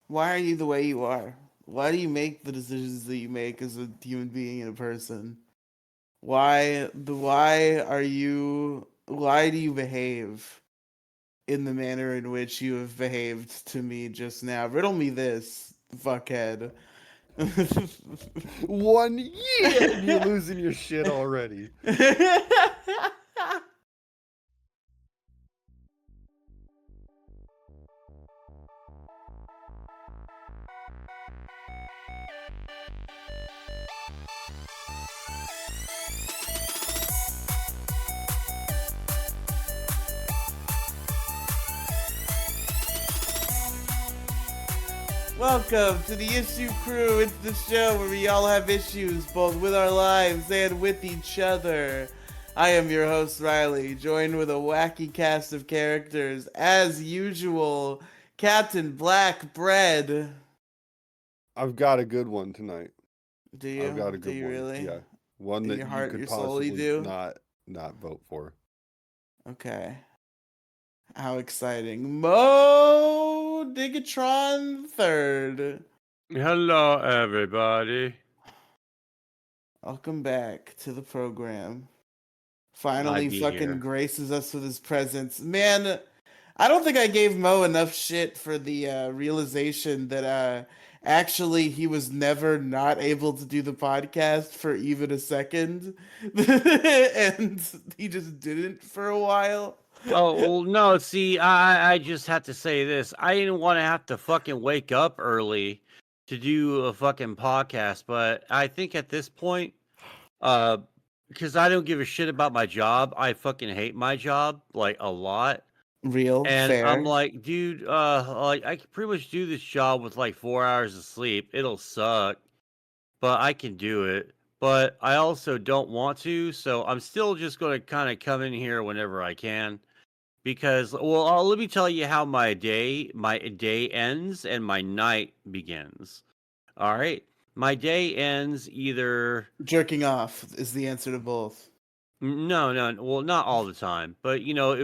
Why are you the way you are? Why do you make the decisions that you make as a human being and a person? Why do you behave in the manner in which you have behaved to me just now? Riddle me this, fuckhead. 1 year and you're losing your shit already. Welcome to the Issue Crew. It's the show where we all have issues, both with our lives and with each other. I am your host, Riely, joined with a wacky cast of characters, as usual. Captain Black Bread. I've got a good one tonight. Do I've you? got a Do good you one. really? Yeah. One In that your you heart, could your soul, you possibly do? not vote for. Okay. How exciting. Mo Digatron third. Hello, everybody. Welcome back to the program. I Finally be fucking here. graces us with his presence. Man, I don't think I gave Mo enough shit for the realization that actually he was never not able to do the podcast for even a second. And he just didn't for a while. Oh, well, no, see, I just have to say this. I didn't want to have to fucking wake up early to do a fucking podcast, but I think at this point, uh, because I don't give a shit about my job, I fucking hate my job, like, a lot. Real, And I'm fair. like, dude, like, I can pretty much do this job with like 4 hours of sleep. It'll suck, but I can do it. But I also don't want to, so I'm still just going to kind of come in here whenever I can because well, let me tell you how my day ends and my night begins. All right? My day ends either Jerking off is the answer to both. no, no, well, not all the time, but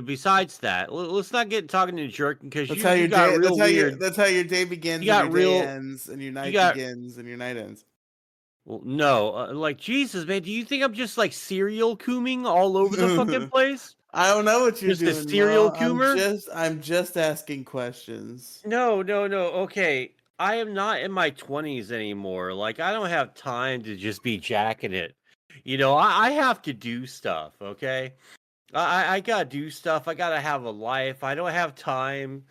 besides that, let's not get talking to jerking because That's you how you your got day. real weird. That's how your day You begins and your got day real. ends, and your You night got begins and your night ends. well, no, like Jesus, man. Do you think I'm just like serial cooming all over the fucking place? I don't know what you're Just a doing, Mo. serial coomer? I'm just asking questions. No, no, no. Okay, I am not in my 20s anymore. Like, I don't have time to just be jacking it. I have to do stuff. Okay, I gotta do stuff. I gotta have a life. I don't have time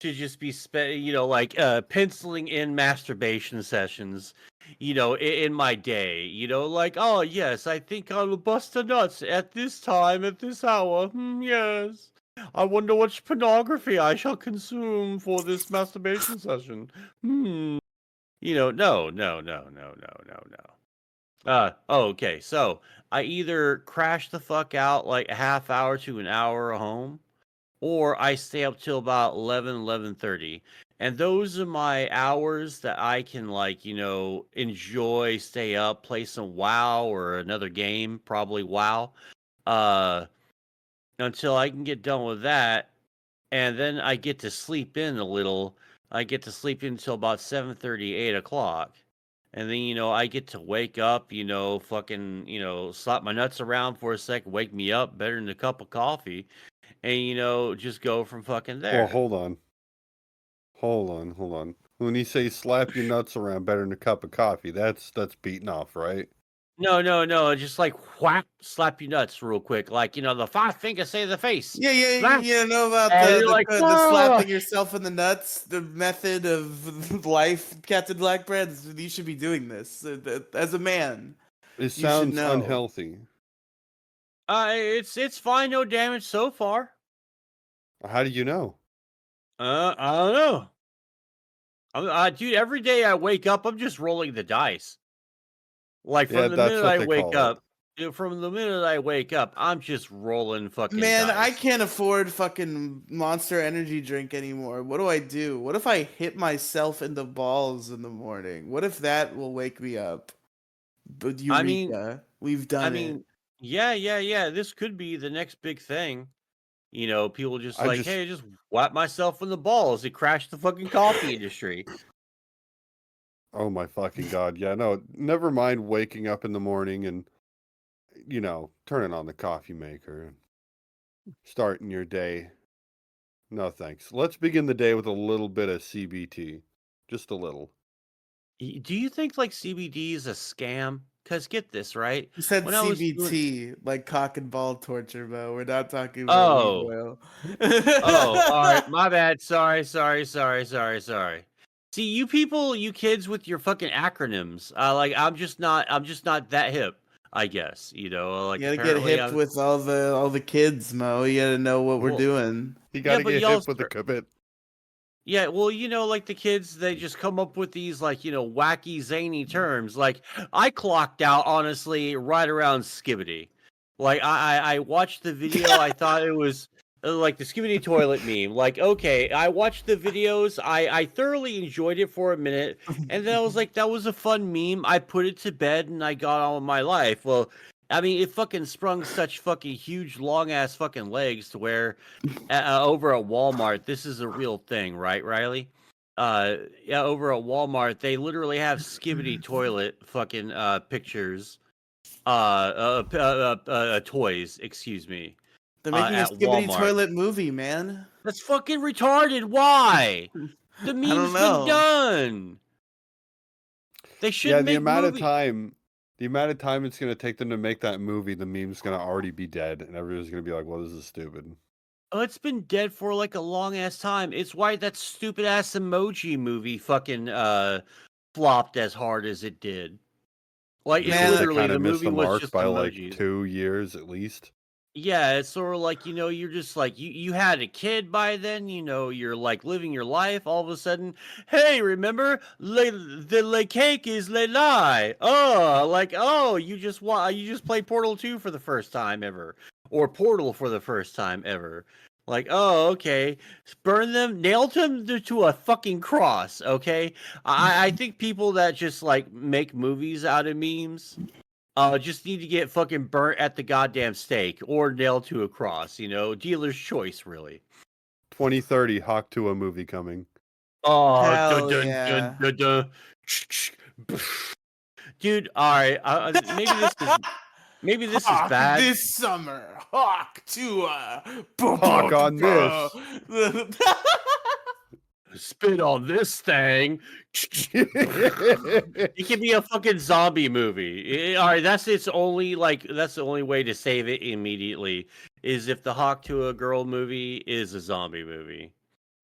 to just be like penciling in masturbation sessions. In my day. Like, oh yes, I think I'll bust a nuts at this time at this hour. Yes. I wonder which pornography I shall consume for this masturbation session. No, no, no, no, no, no, no. Okay. So I either crash the fuck out like a half hour to an hour home, or I stay up till about 11:30. And those are my hours that I can like, enjoy, stay up, play some WoW or another game, probably WoW, uh, until I can get done with that. And then I get to sleep in a little. I get to sleep in until about 7:30, 8 o'clock. And then, I get to wake up, fucking, slap my nuts around for a second, wake me up better than a cup of coffee, and, just go from fucking Well, there. hold on. Hold on. When you say slap your nuts around better than a cup of coffee, that's beating off, right? No, no, no, just like whack, slap your nuts real quick. Like, the five fingers say the face. Yeah, yeah, Smack. you know about And you're like, the oh, slapping yourself in the nuts, the method of life, Captain Blackbread. You should be doing this as a man. It You should sounds know. unhealthy. it's fine, no damage so far. How do you know? I don't know. Dude, every day I wake up, I'm just rolling the dice. Like Yeah, from the that's minute what I they wake call it. up, from the minute I wake up, I'm just rolling fucking Man, I dice. can't afford fucking Monster Energy drink anymore. What do I do? What if I hit myself in the balls in the morning? What if that will wake me up? But I mean, Eureka, we've I done it. mean, yeah, yeah, yeah. This could be the next big thing. People just I like, just hey, just whap myself in the balls. It crashed the fucking coffee industry. Oh my fucking god. Yeah, no, never mind waking up in the morning and turning on the coffee maker and starting your day. No thanks. Let's begin the day with a little bit of CBT. Just a little. Do you think like CBD is a scam? Because get this, right? You said When I was doing CBT, like cock and ball torture, Mo. We're not talking about weed Oh, oil. oh, all right, my bad. Sorry, sorry, sorry, sorry, sorry. See, you people, you kids with your fucking acronyms. Like I'm just not that hip, I guess. Like You gotta get apparently hip I'm with all the kids, Mo. You gotta know what we're well, doing. You yeah, gotta but get y'all hip with the commit. yeah, well, like the kids, they just come up with these like, wacky, zany terms. Like I clocked out honestly right around Skibbity. Like I watched the video, I thought it was like the Skibbity toilet meme. Like, okay, I watched the videos, I thoroughly enjoyed it for a minute, and then I was like, that was a fun meme. I put it to bed and I got on with my life. Well, I mean, it fucking sprung such fucking huge, long ass fucking legs to where over at Walmart, this is a real thing, right, Riley? Yeah, over at Walmart, they literally have Skibbity toilet fucking pictures, toys, excuse me, They're making a at Skibbity Walmart. toilet movie, man. That's fucking retarded. Why? The I don't meme's been know. done. They Yeah, shouldn't make the amount of time it's gonna take them to make that movie, the meme's gonna already be dead, and everyone's gonna be like, "Well, this is stupid." Oh, it's been dead for like a long ass time. It's why that stupid ass emoji movie fucking flopped as hard as it did. Like it Because Man, they literally kind the of missed movie the was mark just by like emojis. 2 years at least. Yeah, it's sort of like, you're just like you had a kid by then, you're like living your life. All of a sudden, hey, remember the cake is le lie. Oh, like you just played Portal 2 for the first time ever, or Portal for the first time ever. Like, oh, okay, burn them, nailed him to a fucking cross. Okay, I think people that just like make movies out of memes just need to get fucking burnt at the goddamn stake or nailed to a cross, dealer's choice, really. 2030 Hawk Tuah movie coming. Oh, dun hell dun dun yeah. dun dun. Dude, all right, maybe this is Hawk bad. this summer. Hawk to Hawk on this. Spit on this thing. It can be a fucking zombie movie. All right, that's the only way to save it immediately is if the Hawk to a Girl movie is a zombie movie.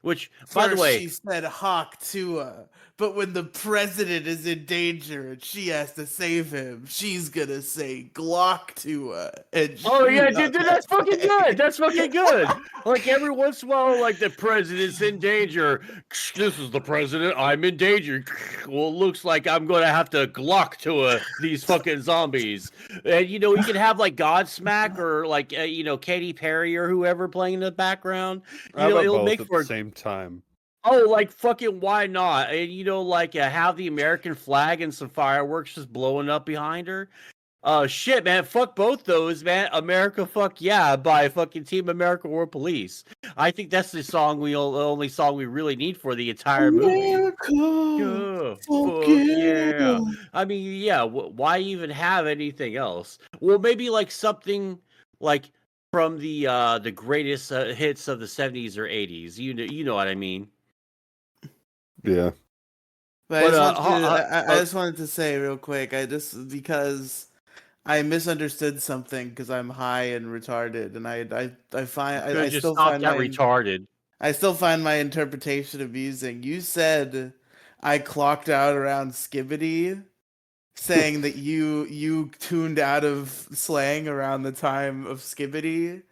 Which, by the First, way, she said Hawk Tua, but when the president is in danger and she has to save him, she's gonna say Glock Tua and oh yeah, shoot on dude, that that's fucking good. thing. That's fucking good. Like every once in a while, like the president's in danger. This is the president. I'm in danger. Well, it looks like I'm gonna have to Glock to these fucking zombies. And you can have like Godsmack or like Katy Perry or whoever playing in the background. How about It'll both make at the for same time? oh, like fucking why not? And like have the American flag and some fireworks just blowing up behind her. Shit, man, fuck both those, man. America, fuck yeah, by fucking Team America World Police. I think that's the only song we really need for the entire movie. America, Yeah, fuck fuck yeah. yeah. I mean, yeah. Why even have anything else? Well, maybe like something like from the greatest hits of the 70s or 80s. You know what I mean. Yeah. But But I just wanted to say real quick, because I misunderstood something because I'm high and retarded, and could just stop that retarded. I still find my interpretation amusing. You said I clocked out around Skibbity, saying that you tuned out of slang around the time of Skibbity.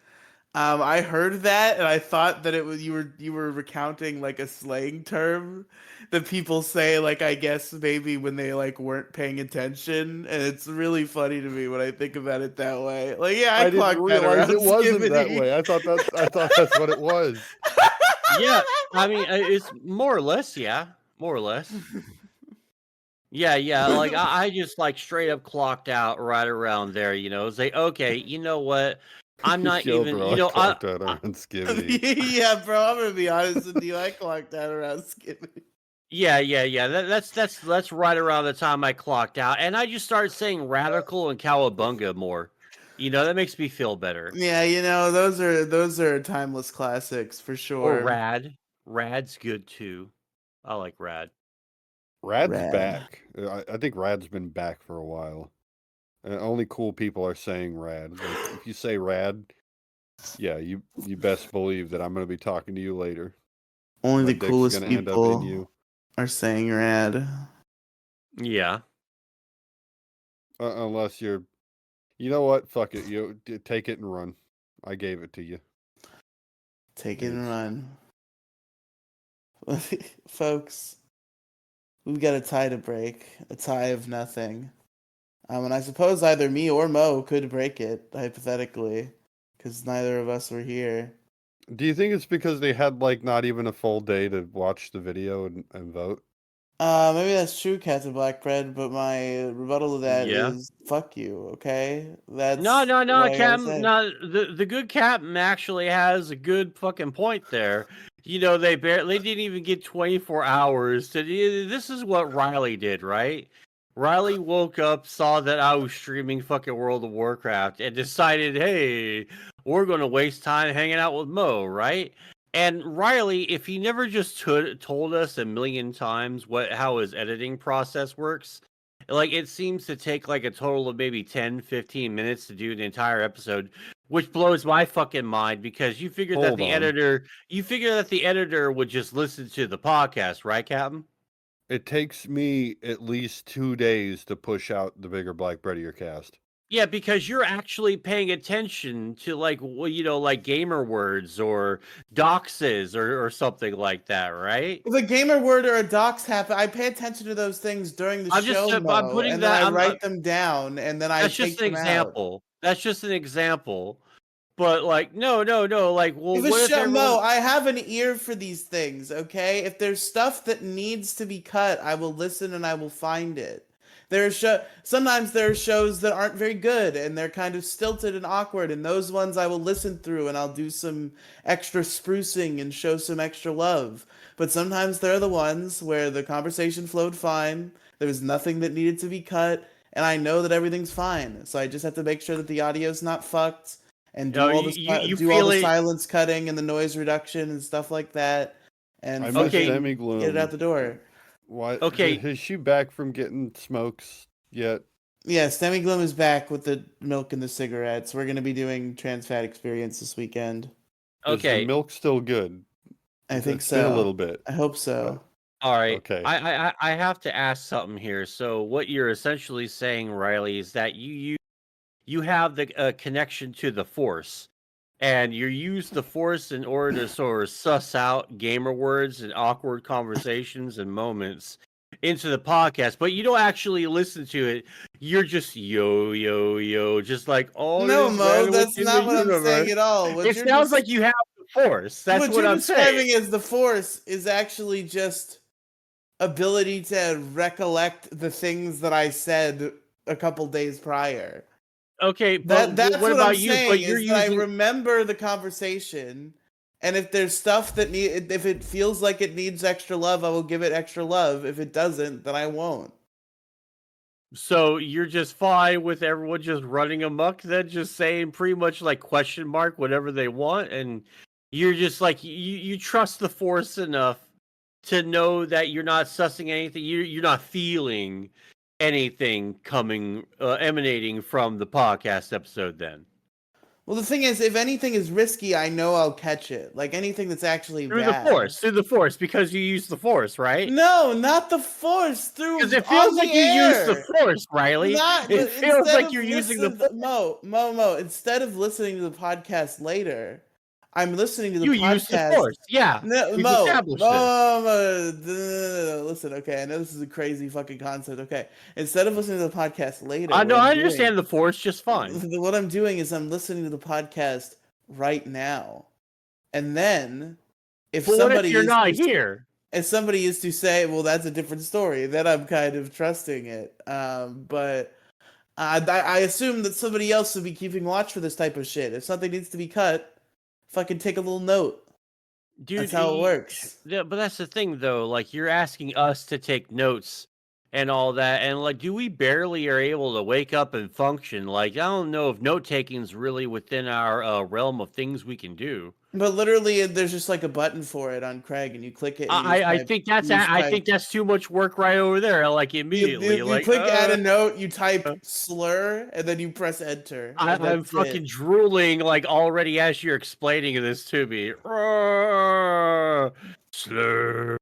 I heard that and I thought that it was you were recounting like a slang term that people say, like, I guess maybe when they like weren't paying attention, and it's really funny to me when I think about it that way. Like, yeah, I I didn't clocked that realize around it wasn't that Skibbity. way. I thought that's what it was. Yeah, I mean, it's more or less, yeah, more or less. Yeah, yeah. Like I just like straight up clocked out right around there. It's like, okay, you know what? I'm not Yo, even. bro, I clocked out around Skibbity. Yeah, bro, I'm gonna be honest with you. I clocked that around Skibbity. Yeah. That's right around the time I clocked out, and I just started saying radical and cowabunga more. That makes me feel better. Yeah, those are timeless classics for Or sure. rad. Rad's good too. I like rad. Rad's Rad. back. I think Rad's been back for a while. Only cool people are saying Rad. Like if you say Rad, yeah, you best believe that I'm going to be talking to you later. Only My the dick's going coolest to end up in you. people are saying rad. Yeah. Unless you're, you know what? Fuck it. Take it and run. I gave it to you. Take it and It's- run. Folks, we've got a tie to break. A tie of nothing. And I suppose either me or Mo could break it, hypothetically, because neither of us were here. Do you think it's because they had like not even a full day to watch the video and vote? Maybe that's true, Captain Blackbread, but my rebuttal to that Yeah. is fuck you, okay? No, That's no, what no, I gotta Captain. say. No, the good Captain actually has a good fucking point there. They didn't even get 24 hours to. This is what Riely did, right? Riely woke up, saw that I was streaming fucking World of Warcraft, and decided, hey, we're gonna waste time hanging out with Mo, right? And Riely, if he never just told us a million times how his editing process works, like it seems to take like a total of maybe 10, 15 minutes to do an entire episode, which blows my fucking mind because Hold on. you figure that the editor would just listen to the podcast, right, Captain? It takes me at least 2 days to push out the bigger Black Breadier cast. Yeah, because you're actually paying attention to like gamer words or doxes or something like that, right? If a gamer word or a docs happen, I pay attention to those things during the show, I'm Mo, putting and then I that write them down, and then I that's just take an them out. example. That's just an example. But like, no. Like, well, If a what if show, Mo, everyone? I have an ear for these things, okay? If there's stuff that needs to be cut, I will listen and I will find it. Sometimes there are shows that aren't very good and they're kind of stilted and awkward, and those ones I will listen through and I'll do some extra sprucing and show some extra love. But sometimes there are the ones where the conversation flowed fine, there was nothing that needed to be cut, and I know that everything's fine. So I just have to make sure that the audio's not fucked and Oh, you do all feel the it? silence cutting and the noise reduction and stuff like that, and I miss Okay, Demi fucking get it out Gloom. the door. Why okay, is she back from getting smokes yet? Yes, Demi Gloom is back with the milk and the cigarettes. We're gonna be doing Trans Fat Experience this weekend. Is the okay. milk still good? I think It's been a so. little bit. I hope Uh, so. All right. okay. I have to ask something here. So what you're essentially saying, Riley, is that you have the connection to the Force, and you use the Force in order to sort of suss out gamer words and awkward conversations and moments into the podcast, but you don't actually listen to it. You're just yo, just like all No, is Mo, well that's within the not what I'm saying universe. at all. It sounds like you have the Force. That's What what you're I'm saying. describing as the Force is actually just ability to recollect the things that I said a couple days prior. Okay, but That's what what I'm about you? But saying you're is that I using remember the conversation, and if there's stuff that if it feels like it needs extra love, I will give it extra love. If it doesn't, then I won't. so you're just fine with everyone just running amok, then just saying pretty much like question mark whatever they want, and you're just like you trust the Force enough to know that you're not sussing anything, you're not feeling anything coming emanating from the podcast episode then. Well, the thing is, if anything is risky, I know I'll catch it. Like anything that's actually bad. Through the Force, because you use the Force, right? No, not the Force Because through it feels on the like you use the air. Force, Riley. Not It feels instead like of you're using the listen, Force. Mo. Instead of listening to the podcast later, I'm listening to the You use the podcast. Force. Yeah, No, we've established this. Listen. Okay, I know this is a crazy fucking concept. Okay, instead of listening to the podcast later, I what know, I'm I doing, understand the Force just fine. what I'm doing is I'm listening to the podcast right now, and then if But what if somebody you're is not to here? if somebody is to say, well, that's a different story, then I'm kind of trusting it. But I assume that somebody else would be keeping watch for this type of shit. If something needs to be cut, fucking take a little note. Dude, That's how it works. yeah, but that's the thing though. Like you're asking us to take notes and all that, and like, do we barely are able to wake up and function? Like, I don't know if note taking is really within our realm of things we can do. But literally, there's just like a button for it on Craig, and you click it, and you just I type. think that's You just I type. think that's too much work right over there. Like immediately, You like click add a note, you type slur, and then you press enter. And I'm that's fucking it. drooling like already as you're explaining this to me. Slur.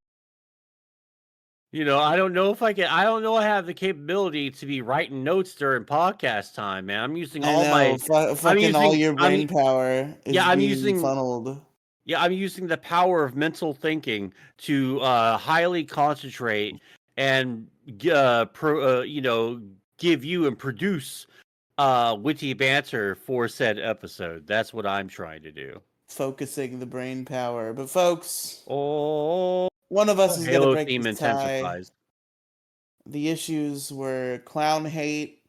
You know, I don't know if I can. I don't know I have the capability to be writing notes during podcast time, man. I'm using I all know. my. I'm Fucking all using. your I'm brain power is yeah. I'm being using. funneled. Yeah, I'm using the power of mental thinking to highly concentrate and give you and produce witty banter for said episode. That's what I'm trying to do. Focusing the brain power. But folks, Oh, one of us is gonna Halo break theme this tie. intensifies. The issues were clown hate,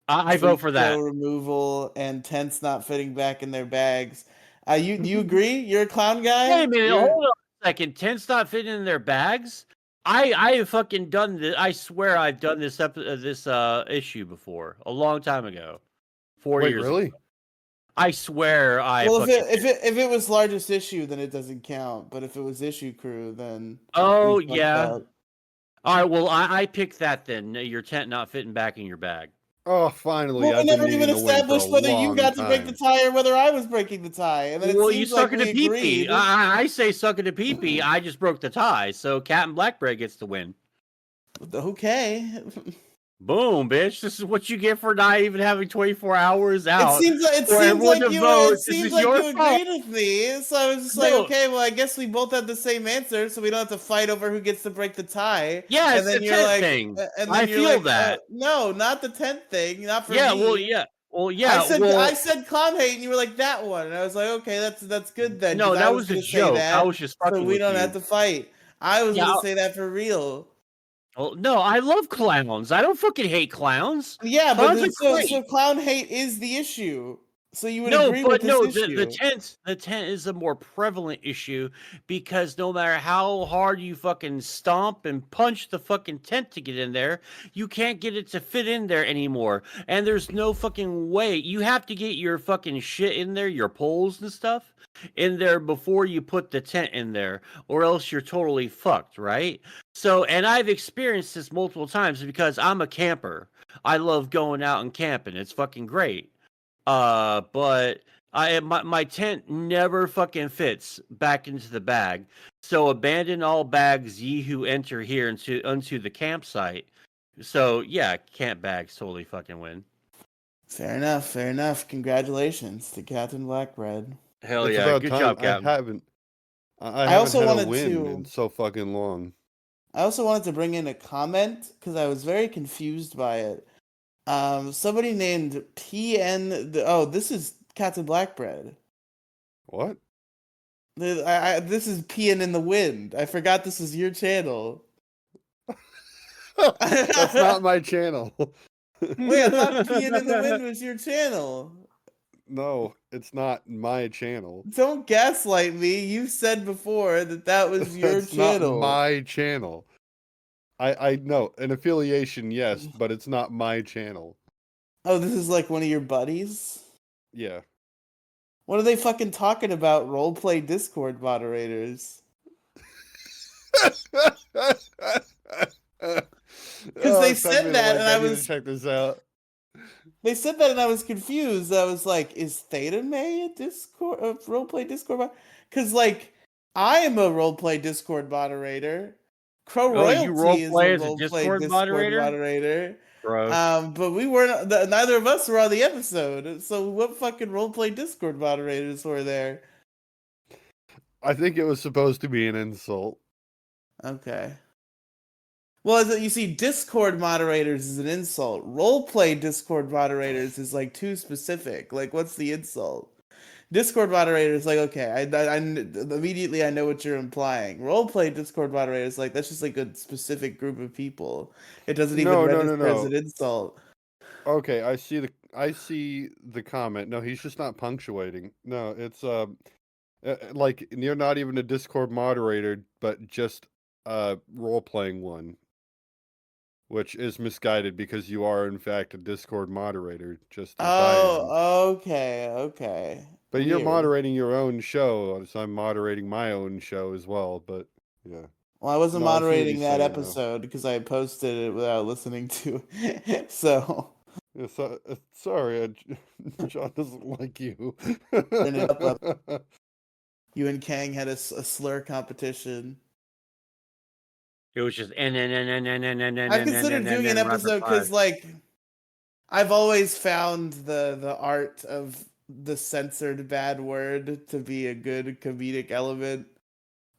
I vote freak for show that. removal, and tents not fitting back in their bags. Do you agree? You're a clown guy? Wait a minute, You're hold on a second. Tents not fitting in their bags. I have fucking done this. I swear I've done this issue before a long time ago, 4 Wait, years ago. really? I swear I well. fucking. If it was largest issue, then it doesn't count. But if it was issue crew, then Oh we fucked yeah. up. All right. Well, I picked that then. Your tent not fitting back in your bag. Oh, finally! Well, we I've been never even meaning to win for a established whether you long got to break the time. tie or whether I was breaking the tie, and then it Well, you seems like sucking we to pee-pee. agreed. I say sucking to pee-pee. I just broke the tie, so Captain Blackbread gets the win. Okay. Boom, bitch! This is what you get for not even having 24 hours It out. seems for everyone to vote. it This seems is like your you fault. agreed with me. So I was just like, No. okay, well, I guess we both have the same answer, so we don't have to fight over who gets to break the tie. Yeah, And it's then the you're tent like, thing. and I then you're feel like, that. no, not the 10th thing, not for Yeah, me. well, yeah. Well, yeah. I said clown hate, and you were like that one, and I was like, okay, that's good then. No, 'cause I that was was a gonna say joke. I that, was just so fucking we with don't you. have to fight. I was Yeah. gonna say that for real. Well, no, I love clowns. I don't fucking hate clowns. Yeah, Clowns but are great. so clown hate is the issue. So you would No, agree with but this no, issue. the tent is a more prevalent issue because no matter how hard you fucking stomp and punch the fucking tent to get in there, you can't get it to fit in there anymore. And there's no fucking way. You have to get your fucking shit in there, your poles and stuff in there before you put the tent in there, or else you're totally fucked, right? So, and I've experienced this multiple times because I'm a camper. I love going out and camping. It's fucking great. But my tent never fucking fits back into the bag. So abandon all bags, ye who enter here unto the campsite. So yeah, camp bags totally fucking win. Fair enough. Fair enough. Congratulations to Captain Blackbread. Hell It's yeah, about good time. job, I Captain. haven't also had a wanted win to- in so fucking long. I also wanted to bring in a comment because I was very confused by it. Somebody named PN. Oh, this is Captain Blackbread. What? This is PN in the Wind. I forgot this was your channel. That's not my channel. Wait, I thought PN in the Wind was your channel. No, it's not my channel. Don't gaslight me. You said before that was your That's channel. not my channel. I know an affiliation, yes, but it's not my channel. Oh, this is like one of your buddies? Yeah. What are they fucking talking about? Roleplay Discord moderators. Because they said that, and I was- check this out. They said that, and I was confused. I was like, "Is Theta May a roleplay Discord?" Because like, I am a roleplay Discord moderator. Crow Oh, you Royalty is a roleplay as a roleplay Discord Discord moderator? moderator. Gross. But we weren't. Neither of us were on the episode. So what fucking roleplay Discord moderators were there? I think it was supposed to be an insult. Okay. Well, you see, Discord moderators is an insult. Roleplay Discord moderators is like too specific. Like, what's the insult? Discord moderator is like, okay, I immediately I know what you're implying. Roleplay Discord moderator is like, that's just like a specific group of people. It doesn't even register as an insult. Okay, I see the comment. No, he's just not punctuating. No, Like you're not even a Discord moderator, but just a role-playing one, which is misguided because you are in fact a Discord moderator, just as I am. Oh, okay. But you're Weird. moderating your own show, so I'm moderating my own show as well. But yeah, Well, I wasn't no, I see what moderating he's that saying though. episode because I posted it without listening to it. So Yeah, sorry, John doesn't like you. turn it up. You and Kang had a slur competition. It was just I've considered doing an rapid episode because, fire. like, I've always found the art of the censored bad word to be a good comedic element.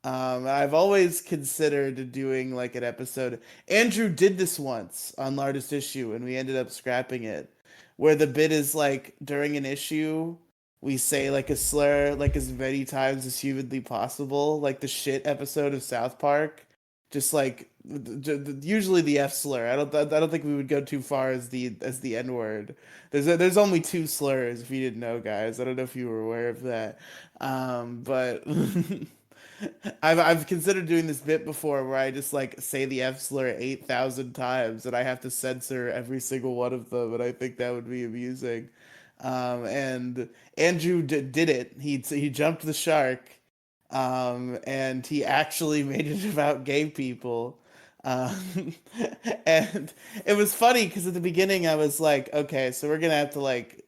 I've always considered doing like an episode. Andrew did this once on Largest Issue, and we ended up scrapping it, where the bit is like during an issue, we say like a slur like as many times as humanly possible, like the shit episode of South Park, just like usually the F slur. I don't think we would go too far as the N word. There's only two slurs if you didn't know, guys. I don't know if you were aware of that, but. I've considered doing this bit before where I just like say the F slur 8,000 times and I have to censor every single one of them, and I think that would be amusing. And Andrew did it. He jumped the shark, and he actually made it about gay people. Um, and it was funny because at the beginning I was like, okay, so we're gonna have to like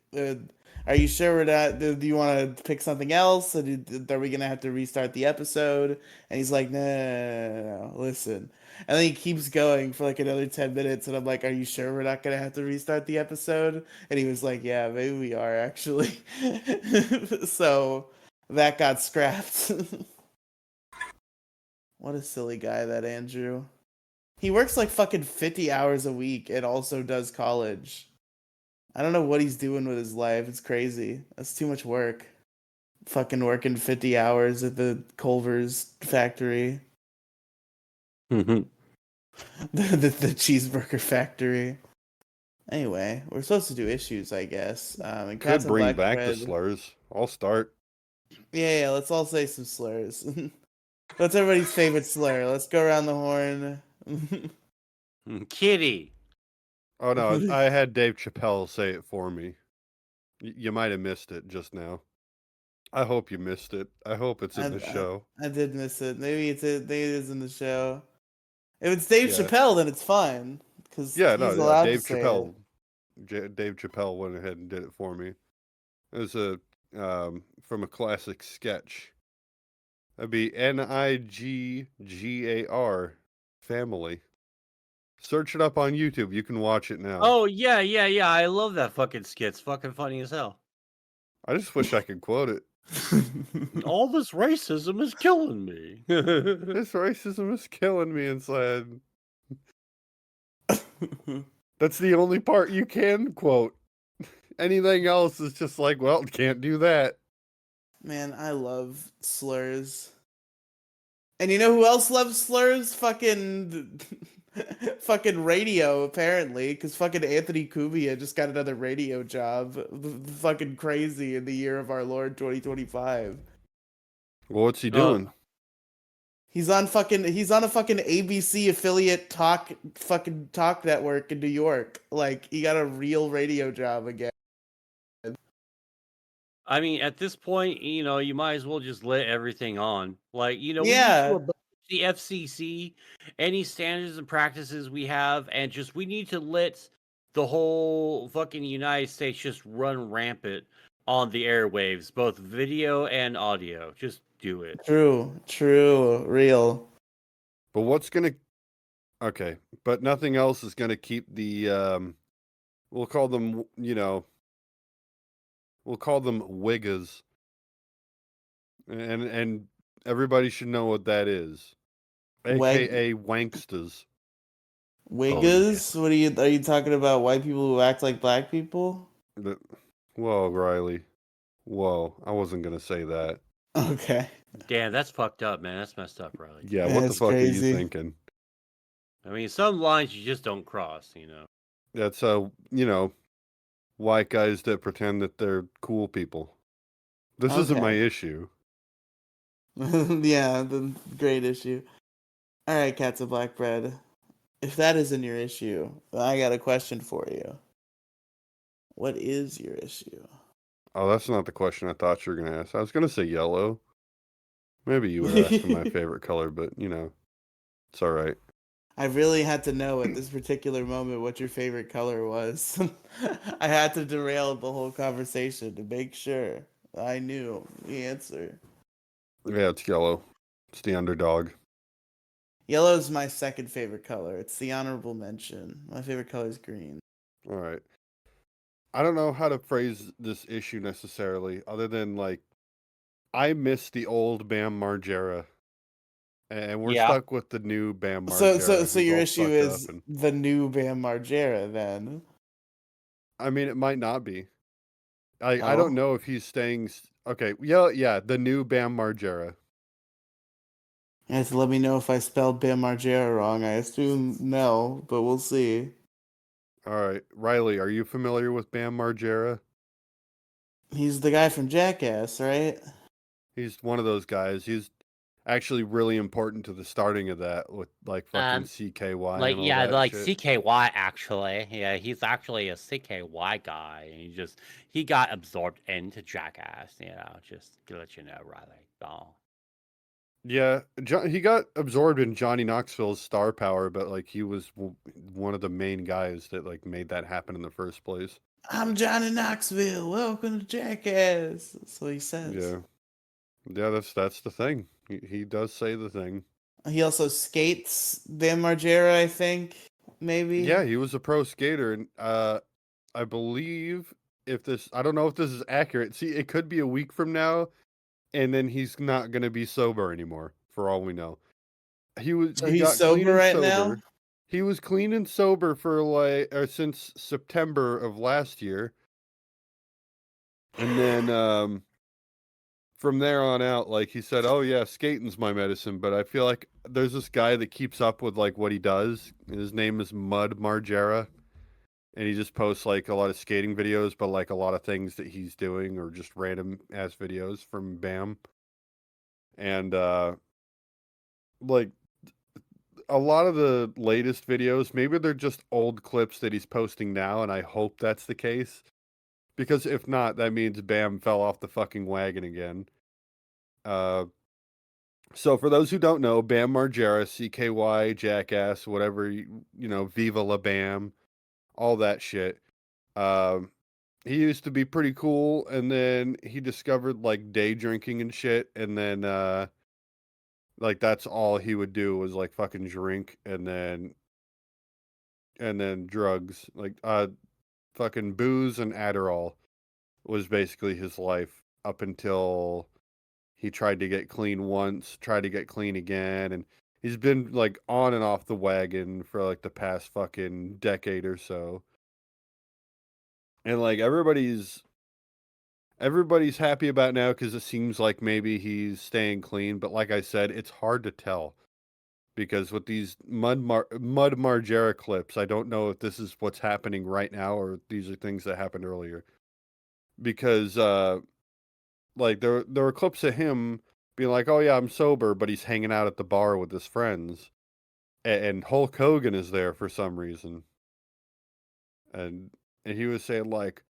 are you sure we're not? Do you want to pick something else? Or are we gonna have to restart the episode? And he's like, no, listen. And then he keeps going for like another 10 minutes, and I'm like, are you sure we're not gonna have to restart the episode? And he was like, yeah, maybe we are actually. So that got scrapped. What a silly guy that Andrew. He works like fucking 50 hours a week and also does college. I don't know what he's doing with his life. It's crazy. That's too much work. Fucking working 50 hours at the Culver's factory, the cheeseburger factory. Anyway, we're supposed to do issues, I guess. And Could Cats and bring Black back the Bread. slurs. I'll start. Yeah, let's all say some slurs. What's everybody's favorite slur? Let's go around the horn. Kitty. Oh no, I had Dave Chappelle say it for me. You might have missed it just now. I hope you missed it. I hope it's in the I, show. I did miss it. Maybe it is in the show. If it's Dave Yeah. Chappelle, then it's fine because Yeah, no, he's yeah. allowed to Dave say it. Chappelle. Dave Chappelle went ahead and did it for me. It was a from a classic sketch. That'd be Niggar family. Search it up on YouTube. You can watch it now. Oh yeah. I love that fucking skit. It's fucking funny as hell. I just wish I could quote it. All this racism is killing me. This racism is killing me inside. That's the only part you can quote. Anything else is just like, well, can't do that. Man, I love slurs. And you know who else loves slurs? Fucking fucking radio, apparently, because fucking Anthony Cumia just got another radio job. Fucking crazy in the year of our Lord 2025. Well, what's he Oh, doing? He's on a fucking ABC affiliate talk network in New York. Like he got a real radio job again. I mean, at this point, you might as well just let everything on. Like, we need to Yeah, abolish the FCC, any standards and practices we have, and we need to let the whole fucking United States just run rampant on the airwaves, both video and audio. Just do it. true, real. But what's gonna okay, but nothing else is gonna keep the we'll call them, we'll call them wiggas. And everybody should know what that is. Weg AKA wanksters. Oh yeah. Wiggers? What are you talking about? White people who act like black people? The- Whoa, Riley. Whoa, I wasn't gonna say that. Okay, Damn, that's fucked up, man. That's messed up, Riley. Yeah, what the that's fuck are you crazy. thinking? I mean, some lines you just don't cross. That's white guys that pretend that they're cool people. This isn't my Okay, issue. Yeah, the great issue. All right, Cats of Black Bread. If that isn't your issue, I got a question for you. What is your issue? Oh, that's not the question I thought you were gonna ask. I was gonna say yellow. Maybe you were asking my favorite color, but it's all right. I really had to know at this particular moment what your favorite color was. I had to derail the whole conversation to make sure I knew the answer. Yeah, it's yellow. It's the underdog. Yellow is my second favorite color. It's the honorable mention. My favorite color is green. All right. I don't know how to phrase this issue necessarily, other than like I miss the old Bam Margera, and we're Yeah. stuck with the new Bam So, so, Margera, so who's your all issue fucked up. is And the new Bam Margera, then? I mean, it might not be. I don't Oh, know if he's staying. Okay, yeah, the new Bam Margera. you have to let me know if I spelled Bam Margera wrong. I assume no, but we'll see. All right, Riely, are you familiar with Bam Margera? He's the guy from Jackass, right? He's one of those guys. He's actually really important to the starting of that with like fucking CKY Like and all yeah, that like shit. CKY actually. Yeah, he's actually a CKY guy. And he got absorbed into Jackass, just to let you know, Riley. Oh. Yeah, he got absorbed in Johnny Knoxville's star power, but like he was one of the main guys that like made that happen in the first place. I'm Johnny Knoxville. Welcome to Jackass. That's what he says. Yeah, yeah, that's the thing. He does say the thing. He also skates Bam Margera, I think. Maybe. Yeah, he was a pro skater, and I believe I don't know if this is accurate. See, it could be a week from now, and then he's not gonna be sober anymore, for all we know. So He he's got clean sober and right now? sober. He was clean and sober for like since September of last year, and then from there on out, like he said, "Oh yeah, skating's my medicine." But I feel like there's this guy that keeps up with like what he does. And his name is Mud Margera, and he just posts like a lot of skating videos, but like a lot of things that he's doing or just random ass videos from Bam. And like a lot of the latest videos, maybe they're just old clips that he's posting now, and I hope that's the case. Because if not, that means Bam fell off the fucking wagon again. Uh, so for those who don't know, Bam Margera, CKY, Jackass, whatever, Viva La Bam, all that shit. Um, he used to be pretty cool, and then he discovered like day drinking and shit, and then like that's all he would do was like fucking drink, and then drugs, like fucking booze and Adderall was basically his life up until he tried to get clean once, tried to get clean again, and he's been like on and off the wagon for like the past fucking decade or so. And like everybody's happy about now because it seems like maybe he's staying clean, but like I said, it's hard to tell because with these Mud Margera clips, I don't know if this is what's happening right now or these are things that happened earlier. Because like there were clips of him being like, "Oh yeah, I'm sober," but he's hanging out at the bar with his friends, and Hulk Hogan is there for some reason, and he was saying like,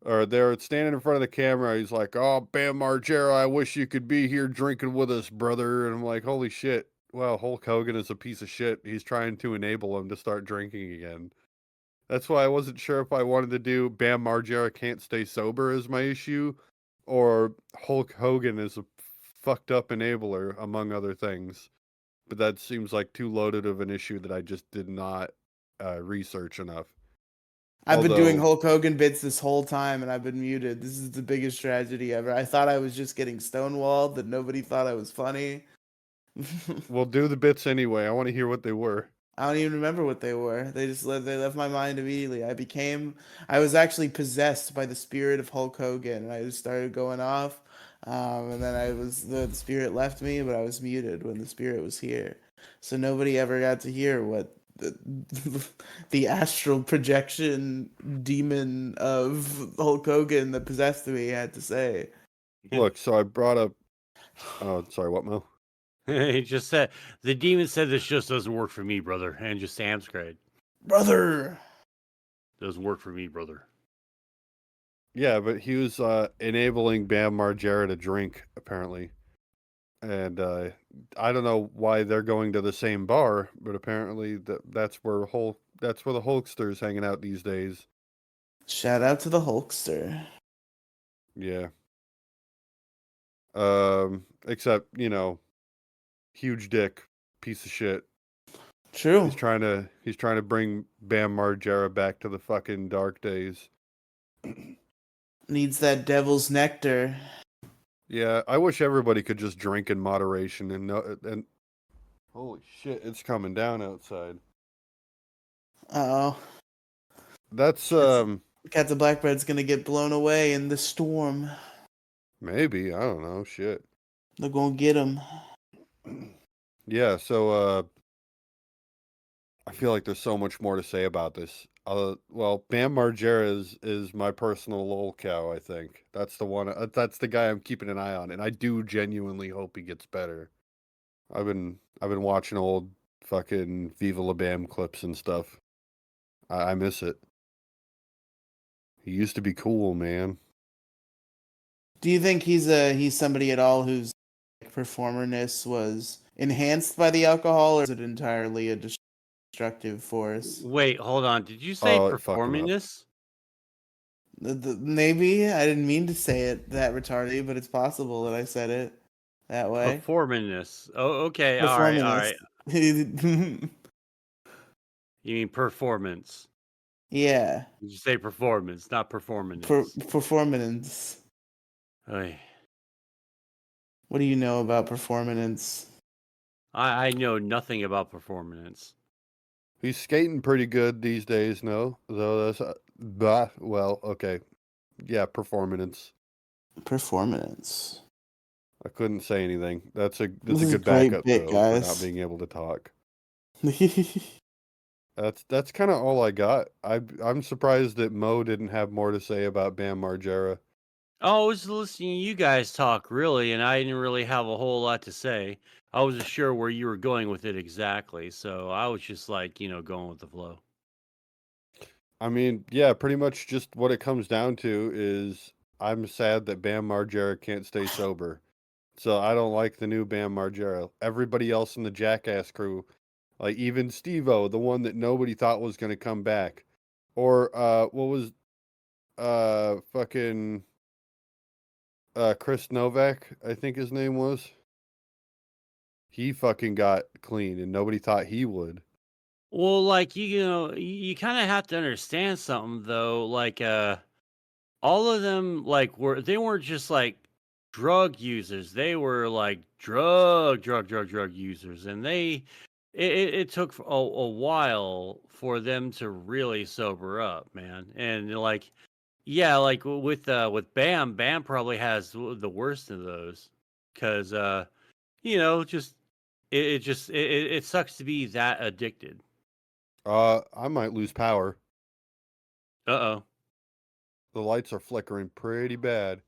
or they're standing in front of the camera. He's like, "Oh, Bam Margera, I wish you could be here drinking with us, brother." And I'm like, "Holy shit! Well, Hulk Hogan is a piece of shit. He's trying to enable him to start drinking again." That's why I wasn't sure if I wanted to do Bam Margera can't stay sober as my issue, or Hulk Hogan is a fucked up enabler, among other things. But that seems like too loaded of an issue that I just did not research enough. I've been doing Although, Hulk Hogan bits this whole time and I've been muted. This is the biggest tragedy ever. I thought I was just getting stonewalled, that nobody thought I was funny. we'll do the bits anyway. I want to hear what they were. I don't even remember what they were. They left my mind immediately. I was actually possessed by the spirit of Hulk Hogan, and I just started going off. And then the spirit left me, but I was muted when the spirit was here, so nobody ever got to hear what the astral projection demon of Hulk Hogan that possessed me had to say. Look, so I brought up Oh, sorry, what, Mo? He just said the demon said this just doesn't work for me, brother, and just Sam's grade Brother. doesn't work for me, brother. Yeah, but he was enabling Bam Margera to drink, apparently. And I don't know why they're going to the same bar, but apparently that's where the Hulkster's hanging out these days. Shout out to the Hulkster. Yeah. Except, huge dick, piece of shit. True. He's trying to bring Bam Margera back to the fucking dark days. Needs that devil's nectar. Yeah, I wish everybody could just drink in moderation and holy shit, it's coming down outside. Uh-oh. That's Cats of Blackbread's gonna get blown away in the storm. maybe, I don't know, shit. They're gonna get him. Yeah, so I feel like there's so much more to say about this. Well, Bam Margera is my personal lol cow, I think. That's the one. That's the guy I'm keeping an eye on, and I do genuinely hope he gets better. I've been watching old fucking Viva La Bam clips and stuff. I miss it. He used to be cool, man. Do you think he's somebody at all whose performerness was enhanced by the alcohol, or is it entirely a destructive force? Wait, hold on. Did you say Oh, it fucked him performing up. this? Maybe I didn't mean to say it that retarded, but it's possible that I said it that way. Performing this. Oh, okay. All right. All Performance. right. You mean performance? Yeah. Did you say performance, not performance? Performance. Oy. What do you know about performance? I know nothing about performance. He's skating pretty good these days, no? Though that's well, okay. Yeah, performance. Performance. I couldn't say anything. That's a This is a good great backup bit, though for not guys. being able to talk. That's kind of all I got. I'm surprised that Mo didn't have more to say about Bam Margera. Oh, I was listening to you guys talk, really, and I didn't really have a whole lot to say. I wasn't sure where you were going with it exactly, so I was just like, going with the flow. I mean, yeah, pretty much just what it comes down to is I'm sad that Bam Margera can't stay sober. So I don't like the new Bam Margera. Everybody else in the Jackass crew, like even Steve-O, the one that nobody thought was going to come back, or what was fucking Chris Novak, I think his name was. He fucking got clean, and nobody thought he would. Well, like you kind of have to understand something though. Like, all of them they weren't just like drug users. They were like drug users, and it took a while for them to really sober up, man. And like, yeah, like with Bam probably has the worst of those, because just it sucks to be that addicted. I might lose power. Uh-oh. The lights are flickering pretty bad.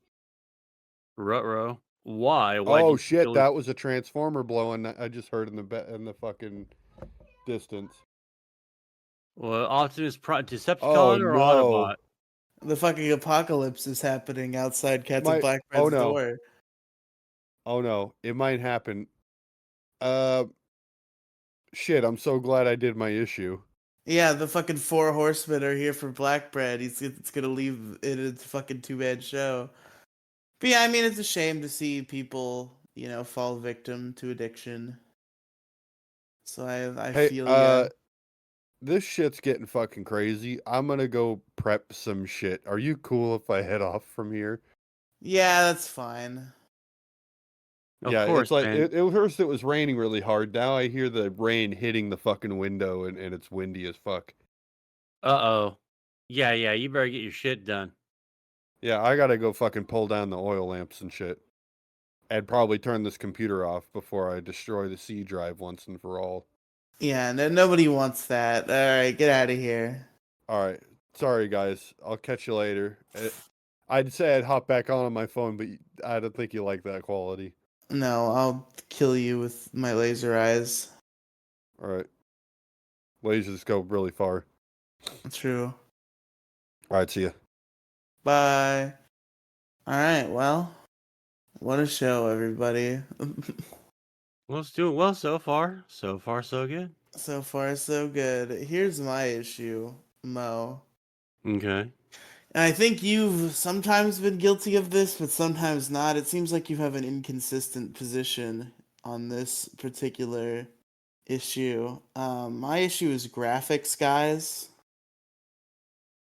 Ruh-roh. Why do Oh you think shit, you'll lose? that was a transformer blowing. I just heard in the fucking distance. Well, Optimus Prime, Oh Decepticon or Autobot? no. The fucking apocalypse is happening outside Cats of Oh Blackbread's no. door. Oh no. It might happen. Uh shit, I'm so glad I did my issue. Yeah, the fucking four horsemen are here for Blackbread. It's gonna leave it. It's a fucking two-man show. But yeah, I mean, it's a shame to see people, fall victim to addiction. So I Hey, feel ya. this shit's getting fucking crazy. I'm gonna go prep some shit. Are you cool if I head off from here? Yeah, that's fine. Of Yeah, it's course, like man. first it was raining really hard. Now I hear the rain hitting the fucking window and it's windy as fuck. Uh-oh. Yeah, you better get your shit done. Yeah, I gotta go fucking pull down the oil lamps and shit. And probably turn this computer off before I destroy the C drive once and for all. Yeah, nobody wants that. All right, get out of here. Alright. Sorry, guys. I'll catch you later. I'd say I'd hop back on my phone, but I don't think you like that quality. No, I'll kill you with my laser eyes. All right. Lasers go really far. True. All right, see ya. Bye. All right. Well, what a show, everybody. Well, it's doing well so far. So far, so good. So far, so good. Here's my issue, Mo. Okay. And I think you've sometimes been guilty of this, but sometimes not. It seems like you have an inconsistent position on this particular issue. My issue is graphics, guys.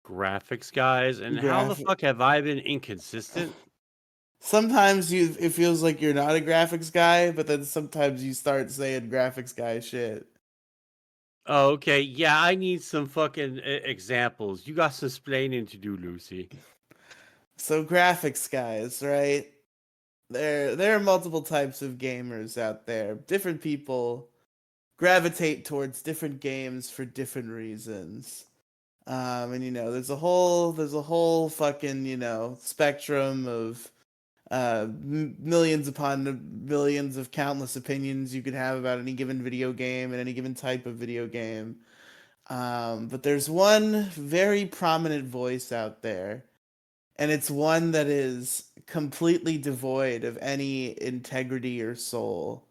Graphics, guys. And how the Graphic. fuck have I been inconsistent? Sometimes it feels like you're not a graphics guy, but then sometimes you start saying graphics guy shit. Oh, okay. Yeah, I need some fucking examples. You got some explaining to do, Lucy. So graphics guys, right? There are multiple types of gamers out there. Different people gravitate towards different games for different reasons. And there's a whole fucking spectrum of millions upon millions of countless opinions you could have about any given video game and any given type of video game. But there's one very prominent voice out there, and it's one that is completely devoid of any integrity or soul,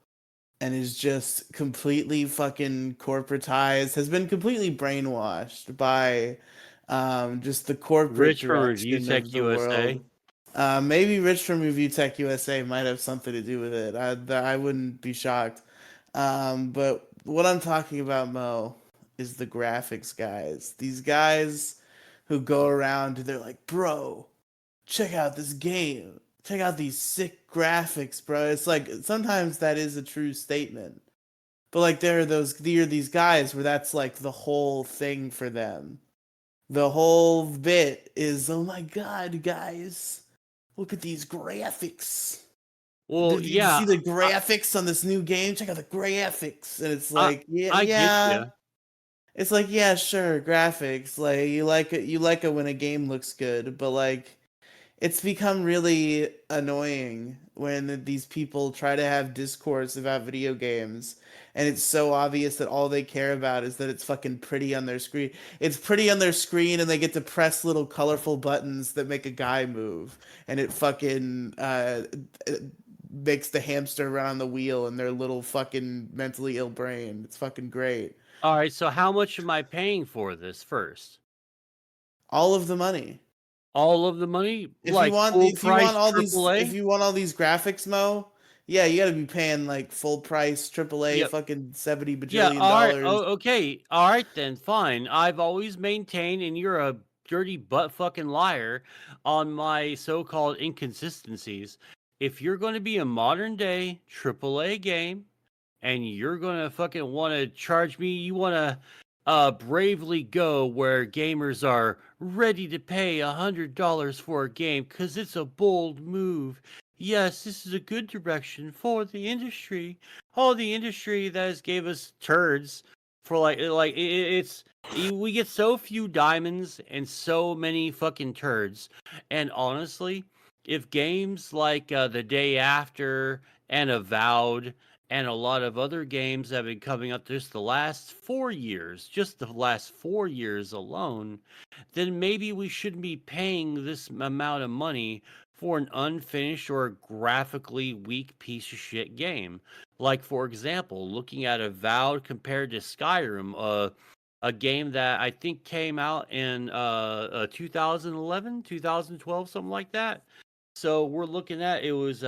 and is just completely fucking corporatized, has been completely brainwashed by just the corporate Rich from Review direction Tech of the USA. world. Maybe Rich from Review Tech USA might have something to do with it. I wouldn't be shocked. But what I'm talking about, Mo, is the graphics guys. These guys who go around, they're like, bro, check out this game. Check out these sick graphics, bro. It's like sometimes that is a true statement. But like there are these guys where that's like the whole thing for them. The whole bit is, oh my god, guys, look at these graphics. Well, Did you see yeah, the graphics on this new game? Check out the graphics. And it's I, like, yeah, I get yeah. you. It's like, yeah, sure, graphics. Like you like it when a game looks good, but like it's become really annoying when these people try to have discourse about video games, and it's so obvious that all they care about is that it's fucking pretty on their screen. It's pretty on their screen, and they get to press little colorful buttons that make a guy move, and it fucking makes the hamster run on the wheel in their little fucking mentally ill brain. It's fucking great. All right, so how much am I paying for this first? All of the money. All of the money? If you Like want full if you want price all these if AAA? you want all these graphics, Mo, yeah, you got to be paying like full price AAA Yep. fucking 70 Yeah, bajillion all right. dollars. Oh, okay. All right then, fine. I've always maintained, and you're a dirty butt fucking liar on my so-called inconsistencies. If you're going to be a modern day AAA game, and you're gonna fucking want to charge me, you want to bravely go where gamers are ready to pay $100 for a game because it's a bold move. Yes, this is a good direction for the industry. Oh, the industry that has gave us turds for we get so few diamonds and so many fucking turds. And honestly, if games like The Day After and Avowed and a lot of other games that have been coming up just the last 4 years, just the last 4 years alone, then maybe we shouldn't be paying this amount of money for an unfinished or graphically weak piece of shit game. Like, for example, looking at Avowed compared to Skyrim, a game that I think came out in 2011, 2012, something like that. So we're looking at it was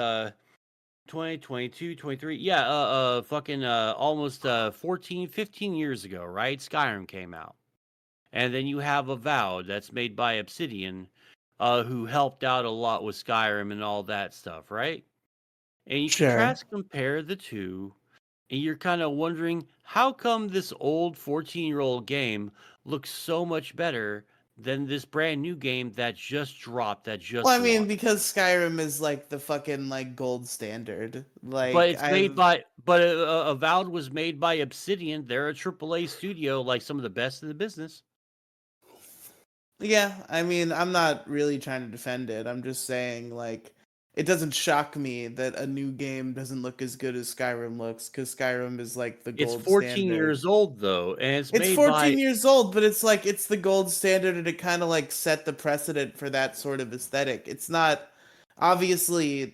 2022, 23. Yeah, fucking almost 14, 15 years ago, right? Skyrim came out. And then you have Avowed that's made by Obsidian, who helped out a lot with Skyrim and all that stuff, right? And you Sure. contrast compare the two, and you're kind of wondering how come this old 14-year-old game looks so much better than this brand new game that just dropped, that Well, just I mean, launched. because Skyrim is like the fucking like gold standard. But Like it's made I've by, but Avowed was made by Obsidian. They're a AAA studio, like some of the best in the business. Yeah, I mean, I'm not really trying to defend it. I'm just saying like it doesn't shock me that a new game doesn't look as good as Skyrim looks, because Skyrim is like the It's gold 14 standard. years old though, and it's It's made by 14 years old, but it's like it's the gold standard, and it kind of like set the precedent for that sort of aesthetic. It's not obviously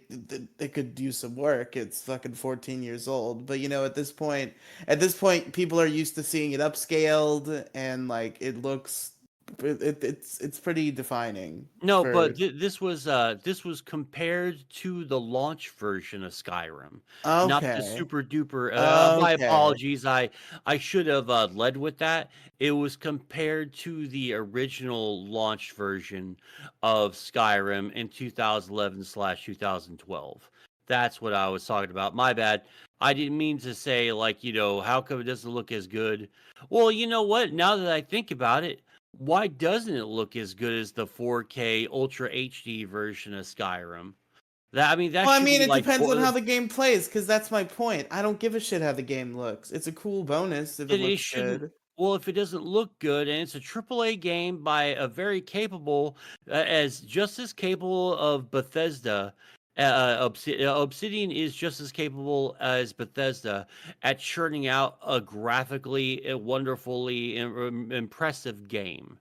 it could do some work. It's fucking 14 years old, but you know, at this point, people are used to seeing it upscaled, and like it looks, it's pretty defining No, for. but this was compared to the launch version of Skyrim, not the Okay, super duper. My okay. apologies. I should have led with that. It was compared to the original launch version of Skyrim in 2011/2012. That's what I was talking about. My bad. I didn't mean to say like, how come it doesn't look as good? Well, you know what? Now that I think about it, why doesn't it look as good as the 4K Ultra HD version of Skyrim? That Well, I should mean, be it like, depends on how the game plays, because that's my point. I don't give a shit how the game looks. It's a cool bonus if it it looks shouldn't. good. Well, if it doesn't look good, and it's a AAA game by a very capable, as just as capable of Bethesda. Obsidian is just as capable as Bethesda at churning out a graphically wonderfully impressive game.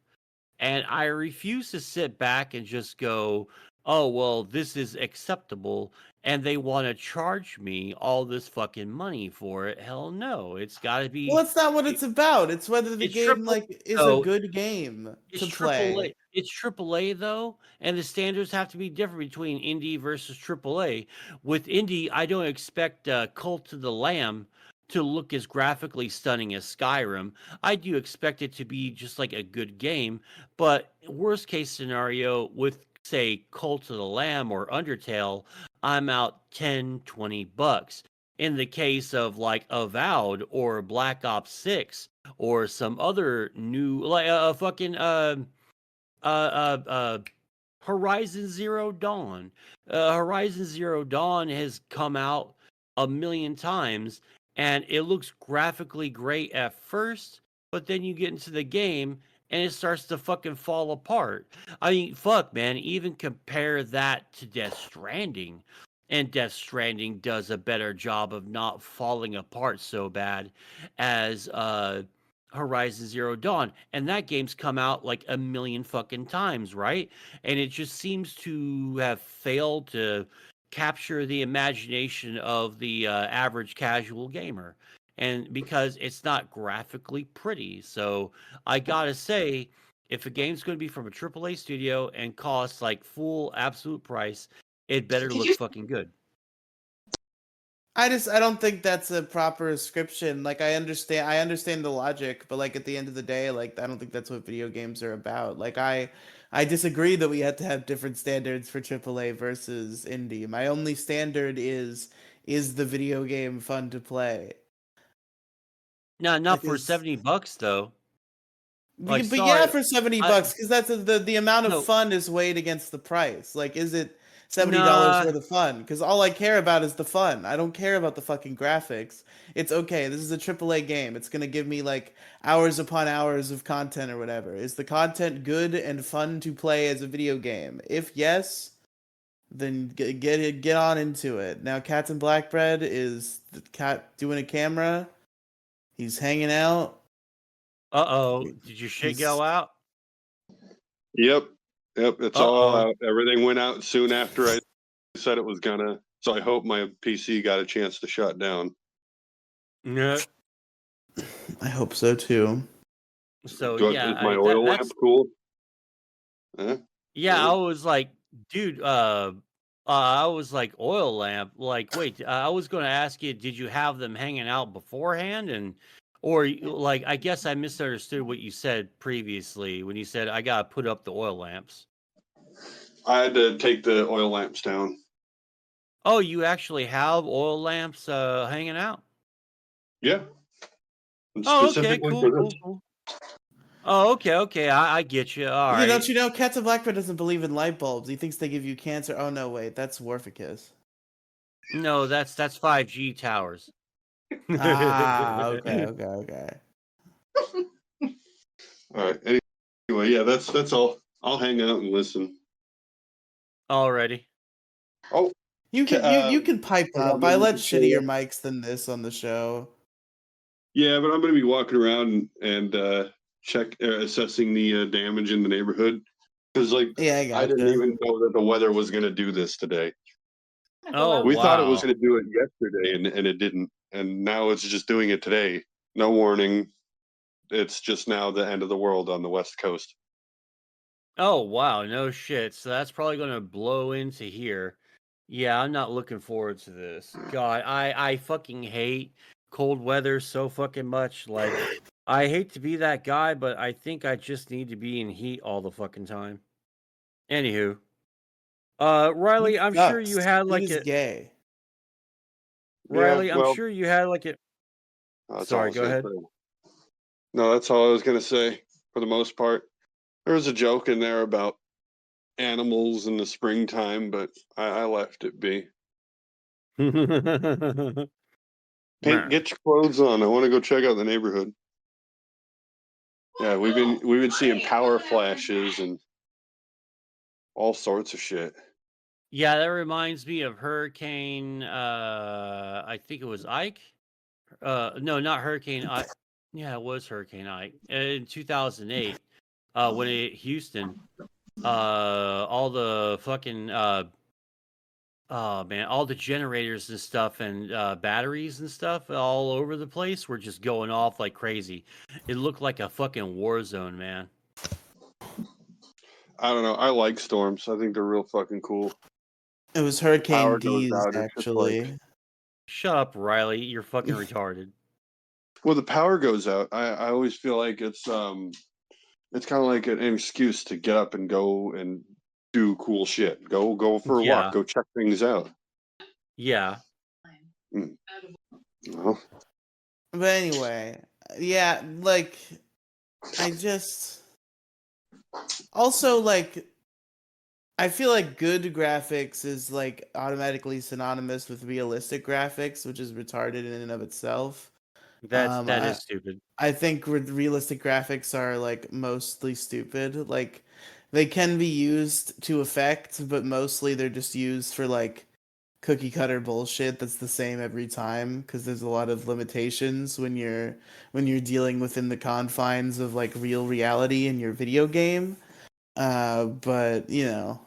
And I refuse to sit back and just go, oh, well, this is acceptable. And they want to charge me all this fucking money for it. Hell no. It's got to Well, be. that's not what it- it's about. It's whether the It's game triple. like is a So good game it's to triple A. play. It's triple A though, and the standards have to be different between indie versus triple A. With indie, I don't expect Cult of the Lamb to look as graphically stunning as Skyrim. I do expect it to be just like a good game, but worst case scenario with say Cult of the Lamb or Undertale, I'm out 10, $20. In the case of like Avowed or Black Ops 6, or some other new like fucking uh uh uh Horizon Zero Dawn. Horizon Zero Dawn has come out a million times and it looks graphically great at first, but then you get into the game and it starts to fucking fall apart. I mean, fuck, man, even compare that to Death Stranding. And Death Stranding does a better job of not falling apart so bad as Horizon Zero Dawn. And that game's come out like a million fucking times, right? And it just seems to have failed to capture the imagination of the average casual gamer. And because it's not graphically pretty. So I gotta say, if a game's going to be from a AAA studio and costs like full absolute price, it better Did look you? fucking good. I don't think that's a proper description. Like I understand the logic, but like at the end of the day, like I don't think that's what video games are about. Like I disagree that we had to have different standards for AAA versus indie. My only standard is the video game fun to play? No, not Like for is $70 though. Like, but yeah, sorry, for 70 I bucks, because that's the amount of no, fun is weighed against the price. Like, is it $70 nah. worth of fun? Because all I care about is the fun. I don't care about the fucking graphics. It's okay. This is a AAA game. It's gonna give me like hours upon hours of content or whatever. Is the content good and fun to play as a video game? If yes, then get on into it. Now, Cats and Blackbread is the cat doing a camera. He's hanging out. Uh-oh, did your shit He's go out? Yep. Yep. It's all Uh-oh. out. Everything went out soon after I said it was gonna. So I hope my PC got a chance to shut down. Yeah. I hope so too. So Is yeah, my oil lamp that's cool? Huh? yeah, I was like, dude, I was like oil lamp. Like, wait, I was going to ask you, did you have them hanging out beforehand or like I guess I misunderstood what you said previously when you said I got to put up the oil lamps. I had to take the oil lamps down. Oh, you actually have oil lamps hanging out? Yeah. Oh, okay, Specifically cool, for this. cool, cool. Oh, okay, I get you. All Yeah, don't right. you know Cats and Blackbird doesn't believe in light bulbs. He thinks they give you cancer. Oh no, wait, that's Warficus. No, that's 5G towers. Ah, okay, okay, okay. All right. Anyway, yeah, that's all. I'll hang out and listen. Already. Oh, You can pipe I got up. I one let to say shittier that. mics than this on the show. Yeah, but I'm going to be walking around and assessing the damage in the neighborhood because, like, Yeah, I I didn't gotcha. even know that the weather was going to do this today. Oh, We thought it was wow. going to do it yesterday, and it didn't. And now it's just doing it today. No warning. It's just now the end of the world on the West Coast. Oh, wow. No shit. So that's probably going to blow into here. Yeah, I'm not looking forward to this. God, I fucking hate cold weather so fucking much. Like, I hate to be that guy, but I think I just need to be in heat all the fucking time. Anywho, Heat Riley, I'm sure you sucks. had Heat like is a gay. Yeah, Riley, I'm well, sure you had like a. that's all I Sorry, was go going to ahead. say. No, that's all I was going to say for the most part. There was a joke in there about animals in the springtime, but I left it be. Pink, Meh. get your clothes on. I want to go check out the neighborhood. Yeah, we've been seeing power flashes and all sorts of shit. Yeah, that reminds me of Hurricane. I think it was Ike. No, not Hurricane Ike. Yeah, it was Hurricane Ike in 2008. When it hit Houston, all the fucking oh man, all the generators and stuff and batteries and stuff all over the place were just going off like crazy. It looked like a fucking war zone, man. I don't know. I like storms. I think they're real fucking cool. It was The power Hurricane goes D's out. It's just like, actually. Shut up, Riley. You're fucking retarded. well, the power goes out. I always feel like it's kind of like an excuse to get up and go and do cool shit. Go for a walk. Yeah, Go check things out. yeah. Well, But anyway, yeah, like I just also like I feel like good graphics is like automatically synonymous with realistic graphics, which is retarded in and of itself. That Um, that I is stupid. I think realistic graphics are like mostly stupid. Like they can be used to effect, but mostly they're just used for like cookie cutter bullshit that's the same every time because there's a lot of limitations when you're dealing within the confines of like real reality in your video game. But you know,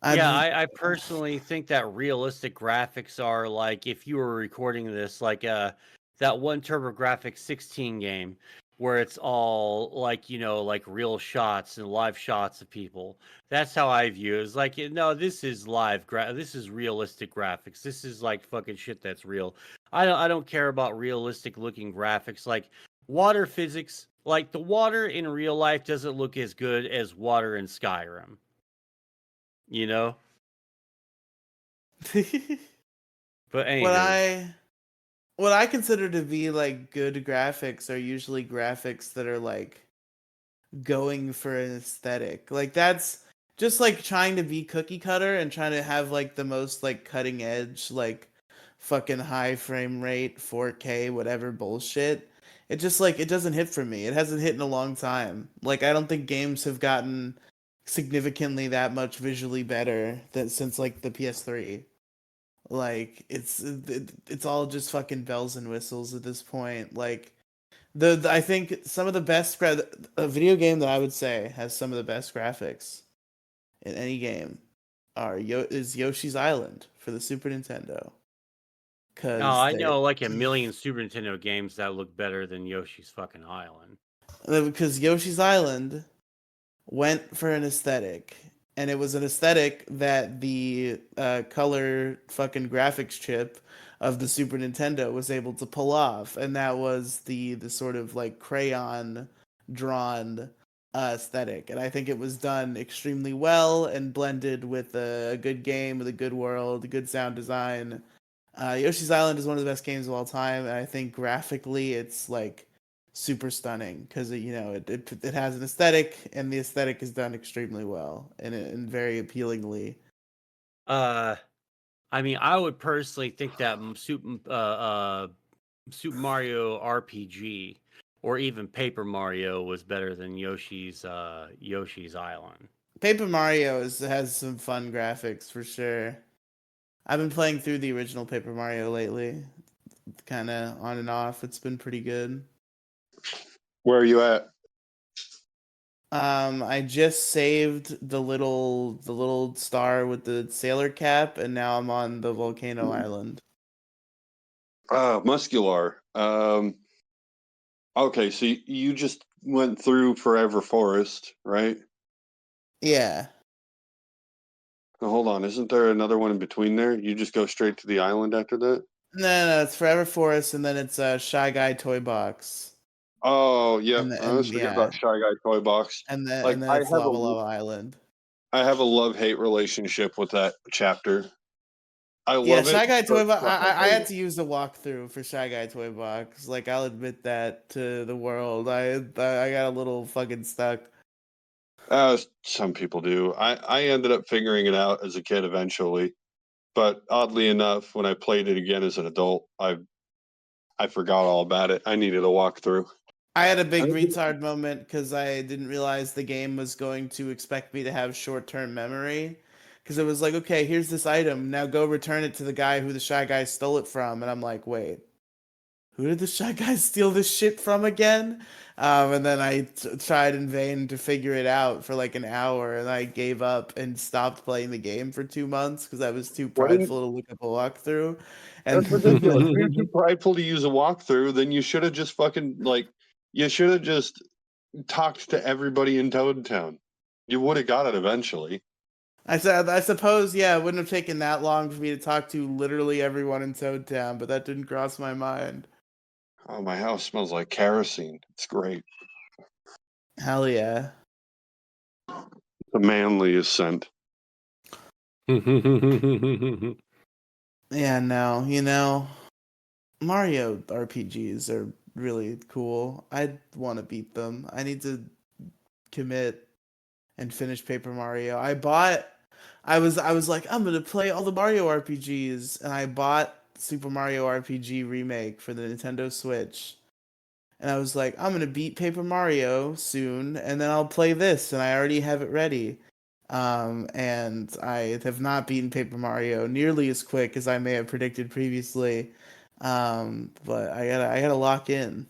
Yeah, I'd I personally think that realistic graphics are like if you were recording this like that one TurboGrafx 16 game where it's all like like real shots and live shots of people. That's how I view it. It's like no, this is this is realistic graphics. This is like fucking shit that's real. I don't care about realistic looking graphics like water physics. Like the water in real life doesn't look as good as water in Skyrim. You know? But what anywho, I what I consider to be like good graphics are usually graphics that are like going for an aesthetic. Like that's just like trying to be cookie cutter and trying to have like the most like cutting edge like fucking high frame rate 4K whatever bullshit. It just like it doesn't hit for me. It hasn't hit in a long time. Like I don't think games have gotten significantly that much visually better than since like the PS3. Like it's all just fucking bells and whistles at this point. Like I think some of the best a video game that I would say has some of the best graphics in any game is Yoshi's Island for the Super Nintendo. oh, Cause I they know like a million Super Nintendo games that look better than Yoshi's fucking Island. because Yoshi's Island went for an aesthetic, and it was an aesthetic that the color fucking graphics chip of the Super Nintendo was able to pull off, and that was the sort of like crayon drawn aesthetic. And I think it was done extremely well and blended with a good game, with a good world, good sound design. Yoshi's Island is one of the best games of all time, and I think graphically it's like super stunning because it has an aesthetic, and the aesthetic is done extremely well and very appealingly. Uh, I mean, I would personally think that Super Mario RPG or even Paper Mario was better than Yoshi's Island. Paper Mario has some fun graphics for sure. I've been playing through the original Paper Mario lately, kind of on and off. It's been pretty good. Where are you at? I just saved the little star with the sailor cap, and now I'm on the volcano island. Muscular. Okay, so you just went through Forever Forest, right? Yeah. Now, hold on, isn't there another one in between there? You just go straight to the island after that? No, it's Forever Forest, and then it's Shy Guy Toy Box, Oh, yep. and I always forget about Shy Guy Toy Box. Like then I it's have Lava a Lava Island. I have a love-hate relationship with that chapter. I Yeah, love it, Shy Guy but Toy Box. fuck, I I hate had it. to use the walkthrough for Shy Guy Toy Box. Like, I'll admit that to the world. I got a little fucking stuck. Some people do. I ended up figuring it out as a kid eventually, but oddly enough, when I played it again as an adult, I forgot all about it. I needed a walkthrough. I had a big retard moment because I didn't realize the game was going to expect me to have short-term memory. Because it was like, okay, here's this item. Now go return it to the guy who the Shy Guy stole it from. And I'm like, wait, who did the Shy Guy steal this shit from again? And then I tried in vain to figure it out for like an hour, and I gave up and stopped playing the game for 2 months because I was too What didn't? prideful to look up a walkthrough. And That's ridiculous. If you're too prideful to use a walkthrough, then you should have just fucking you should have just talked to everybody in Toad Town. You would have got it eventually. I said, I suppose, yeah, it wouldn't have taken that long for me to talk to literally everyone in Toad Town, but that didn't cross my mind. Oh, my house smells like kerosene. It's great. Hell yeah. The manliest scent. Yeah, no, Mario RPGs are really cool. I want to beat them. I need to commit and finish Paper Mario. I was like, I'm gonna play all the Mario RPGs, and I bought Super Mario RPG Remake for the Nintendo Switch. And I was like, I'm gonna beat Paper Mario soon, and then I'll play this, and I already have it ready. And I have not beaten Paper Mario nearly as quick as I may have predicted previously. But I gotta lock in,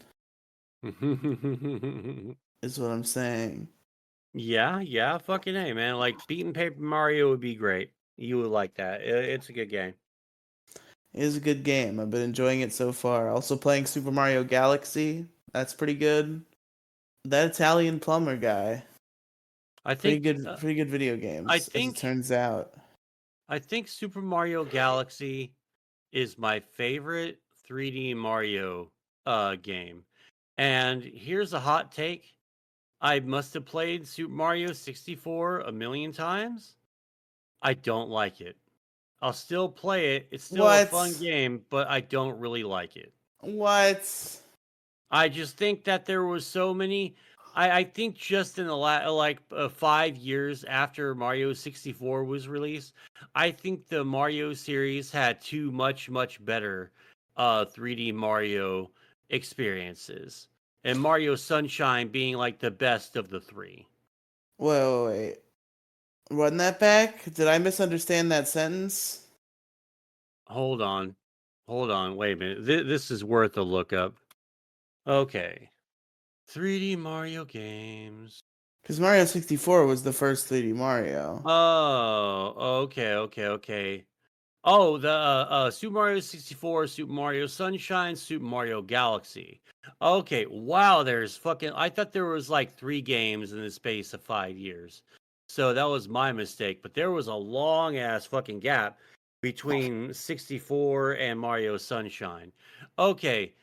is what I'm saying. Yeah, fucking A, man. Like, beating Paper Mario would be great. You would like that. It's a good game. It is a good game. I've been enjoying it so far. Also playing Super Mario Galaxy. That's pretty good. That Italian plumber guy. I think, Pretty good video I games, as it think, turns out. I think Super Mario Galaxy is my favorite 3D Mario game. And here's a hot take. I must have played Super Mario 64 a million times. I don't like it. I'll still play it. It's still a fun What? game, but I don't really like it. What? I just think that there was so many. I think just in the 5 years after Mario 64 was released, I think the Mario series had two much better 3D Mario experiences, and Mario Sunshine being like the best of the three. Wait. Run that back? Did I misunderstand that sentence? Hold on, wait a minute. This is worth a look up. Okay, 3D Mario games. Because Mario 64 was the first 3D Mario. Oh, okay. Oh, the Super Mario 64, Super Mario Sunshine, Super Mario Galaxy. Okay, wow, there's fucking. I thought there was like 3 games in the space of 5 years. So that was my mistake. But there was a long ass fucking gap between 64 and Mario Sunshine. Okay,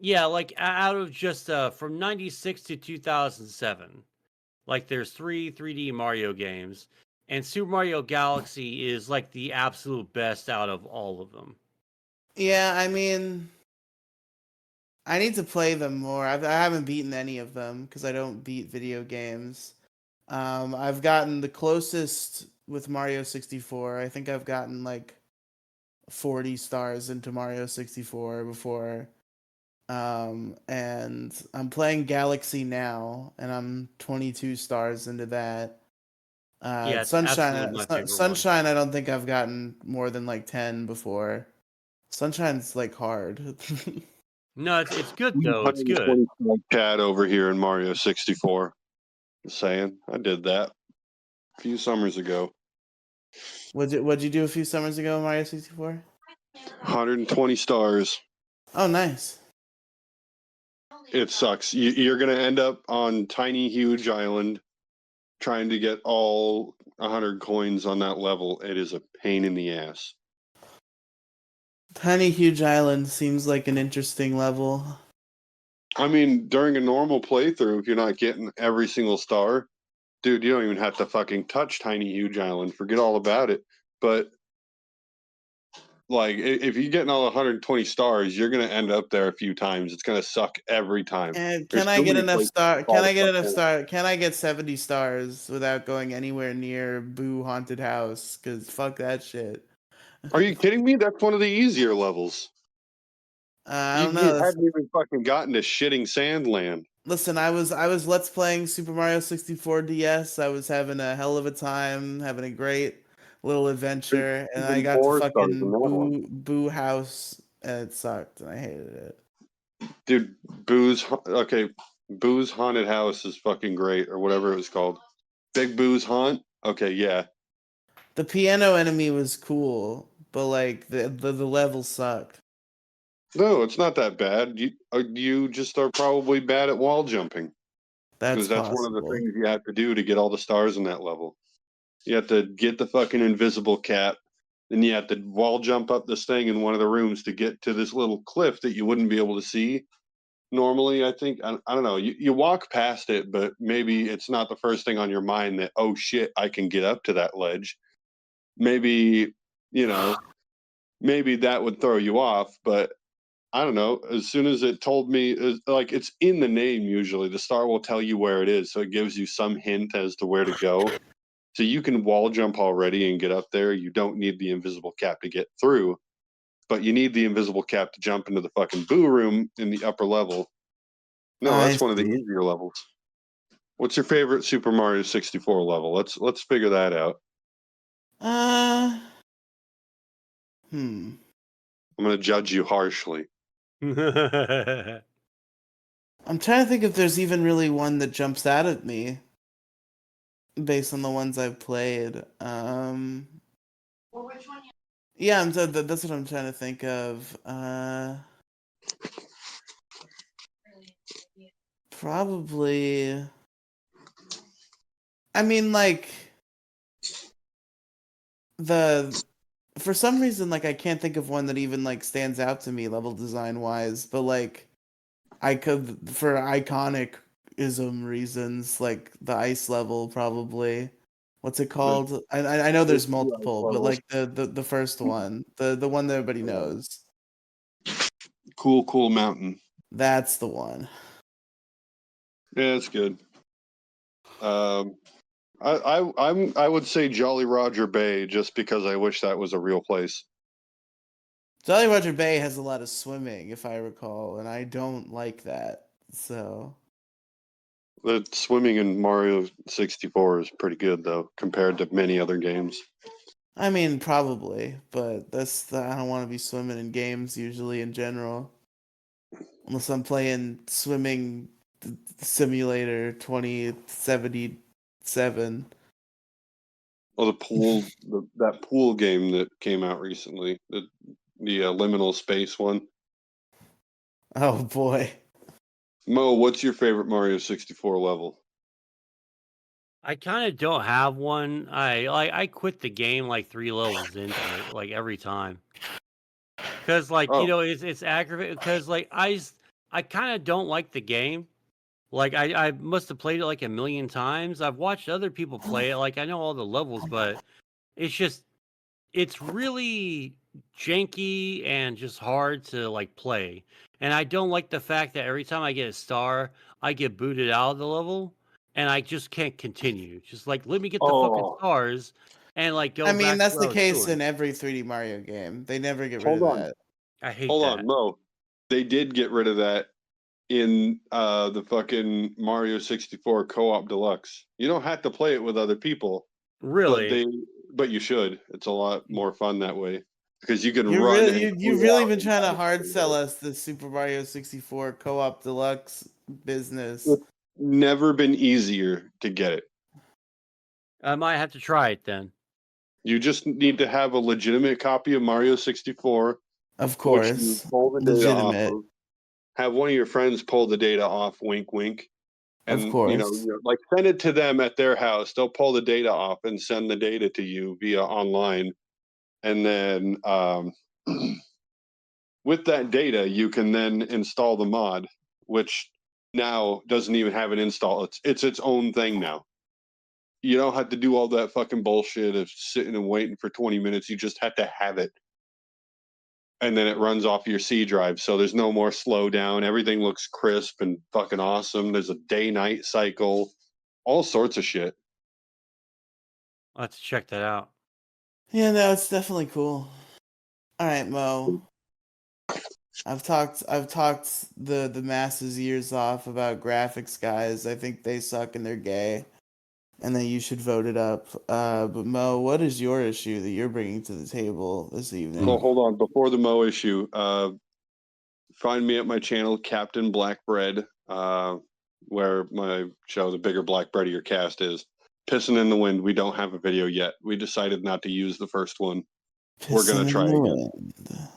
yeah, like out of just from 96 to 2007. Like there's 3D Mario games, and Super Mario Galaxy is like the absolute best out of all of them. Yeah, I mean, I need to play them more. I haven't beaten any of them because I don't beat video games. I've gotten the closest with Mario 64. I think I've gotten like 40 stars into Mario 64 before. And I'm playing Galaxy now, and I'm 22 stars into that. Yeah, it's absolutely my favorite one. Sunshine. I don't think I've gotten more than like 10 before. Sunshine's like hard. No, it's good though. It's good. 120 cat over here in Mario 64. Just saying, I did that a few summers ago. What'd you do a few summers ago in Mario 64? 120 stars. Oh, nice. It sucks. You're gonna end up on tiny, huge island trying to get all 100 coins on that level. It is a pain in the ass. Tiny Huge Island seems like an interesting level. I mean, during a normal playthrough, if you're not getting every single star, dude, you don't even have to fucking touch Tiny Huge Island. Forget all about it. But like, if you're getting all 120 stars, you're gonna end up there a few times. It's gonna suck every time. And There's can I too get many enough places star? to fall Can I the get fuck enough in. star? Can I get 70 stars without going anywhere near Boo Haunted House? Cause fuck that shit. Are you kidding me? That's one of the easier levels. I You, don't you know. haven't even fucking gotten to shitting Sandland. Listen, I was Let's playing Super Mario 64 DS. I was having a hell of a time, having a great little adventure, and I Even got to more stars than fucking that one. Boo House, and it sucked, and I hated it. Dude, Boo's Haunted House is fucking great, or whatever it was called. Big Boo's Haunt? Okay, yeah. The piano enemy was cool, but like the level sucked. No, it's not that bad. You just are probably bad at wall jumping. That's Because that's one of the possible. things you have to do to get all the stars in that level. You have to get the fucking invisible cap, then you have to wall jump up this thing in one of the rooms to get to this little cliff that you wouldn't be able to see normally. I think I don't know. You walk past it, but maybe it's not the first thing on your mind that, oh shit, I can get up to that ledge. Maybe, you know, maybe that would throw you off, but I don't know. As soon as it told me, like, it's in the name usually. The star will tell you where it is, so it gives you some hint as to where to go. So you can wall jump already and get up there. You don't need the invisible cap to get through, but you need the invisible cap to jump into the fucking Boo room in the upper level. No, I that's one of the see. easier levels. What's your favorite Super Mario 64 level? Let's figure that out. Uh, I'm gonna judge you harshly. I'm trying to think if there's even really one that jumps out at me based on the ones I've played. Yeah, that's what I'm trying to think of. Probably. I mean, like for some reason, like I can't think of one that even like stands out to me level design wise, but like I could for iconicism reasons, like the ice level probably. What's it called? I know there's multiple, but like the first one, the one that everybody knows. Cool Mountain. That's the one. Yeah, it's good. I would say Jolly Roger Bay just because I wish that was a real place. Jolly Roger Bay has a lot of swimming, if I recall, and I don't like that. So The swimming in Mario 64 is pretty good though, compared to many other games. I mean, probably, but I don't want to be swimming in games usually in general, unless I'm playing Swimming Simulator 2077. Well, that pool game that came out recently, the liminal space one. Oh boy. Mo, what's your favorite Mario 64 level? I kind of don't have one. I quit the game like 3 levels into it, like every time. Cause like Oh, it's aggravating. Cause like I kind of don't like the game. Like I must have played it like a million times. I've watched other people play it. Like I know all the levels, but it's really janky and just hard to like play. And I don't like the fact that every time I get a star, I get booted out of the level and I just can't continue. Just like let me get the fucking oh, stars and like I go mean, back to that's what the I was case doing. in every 3D Mario game. They never get rid hold of on, that. I hate hold that. on, Mo. They did get rid of that in the fucking Mario 64 Co-op Deluxe. You don't have to play it with other people. Really? But you should. It's a lot more fun that way because you can You run really, and you've clear really out been trying to inside hard of sell it. us the Super Mario 64 co-op deluxe business. It's never been easier to get it. I might have to try it then. You just need to have a legitimate copy of Mario 64, Of which you course, pull the data off legitimate. of. Have one of your friends pull the data off, wink, wink. Of And course. like send it to them at their house. They'll pull the data off and send the data to you via online. And then with that data, you can then install the mod, which now doesn't even have an install. It's its own thing now. You don't have to do all that fucking bullshit of sitting and waiting for 20 minutes. You just have to have it. And then it runs off your C drive. So there's no more slowdown. Everything looks crisp and fucking awesome. There's a day night cycle, all sorts of shit. I'll have to check that out. Yeah, no, it's definitely cool. All right, Mo. I've talked the masses ears off about graphics guys. I think they suck and they're gay, and that you should vote it up. But Mo, what is your issue that you're bringing to the table this evening? Well, hold on. Before the Mo issue, find me at my channel, Captain Black Bread, where my show, The Bigger Black Breadier Cast, is. Pissing in the Wind, we don't have a video yet. We decided not to use the first one. We're going to try Pissing in the again. wind.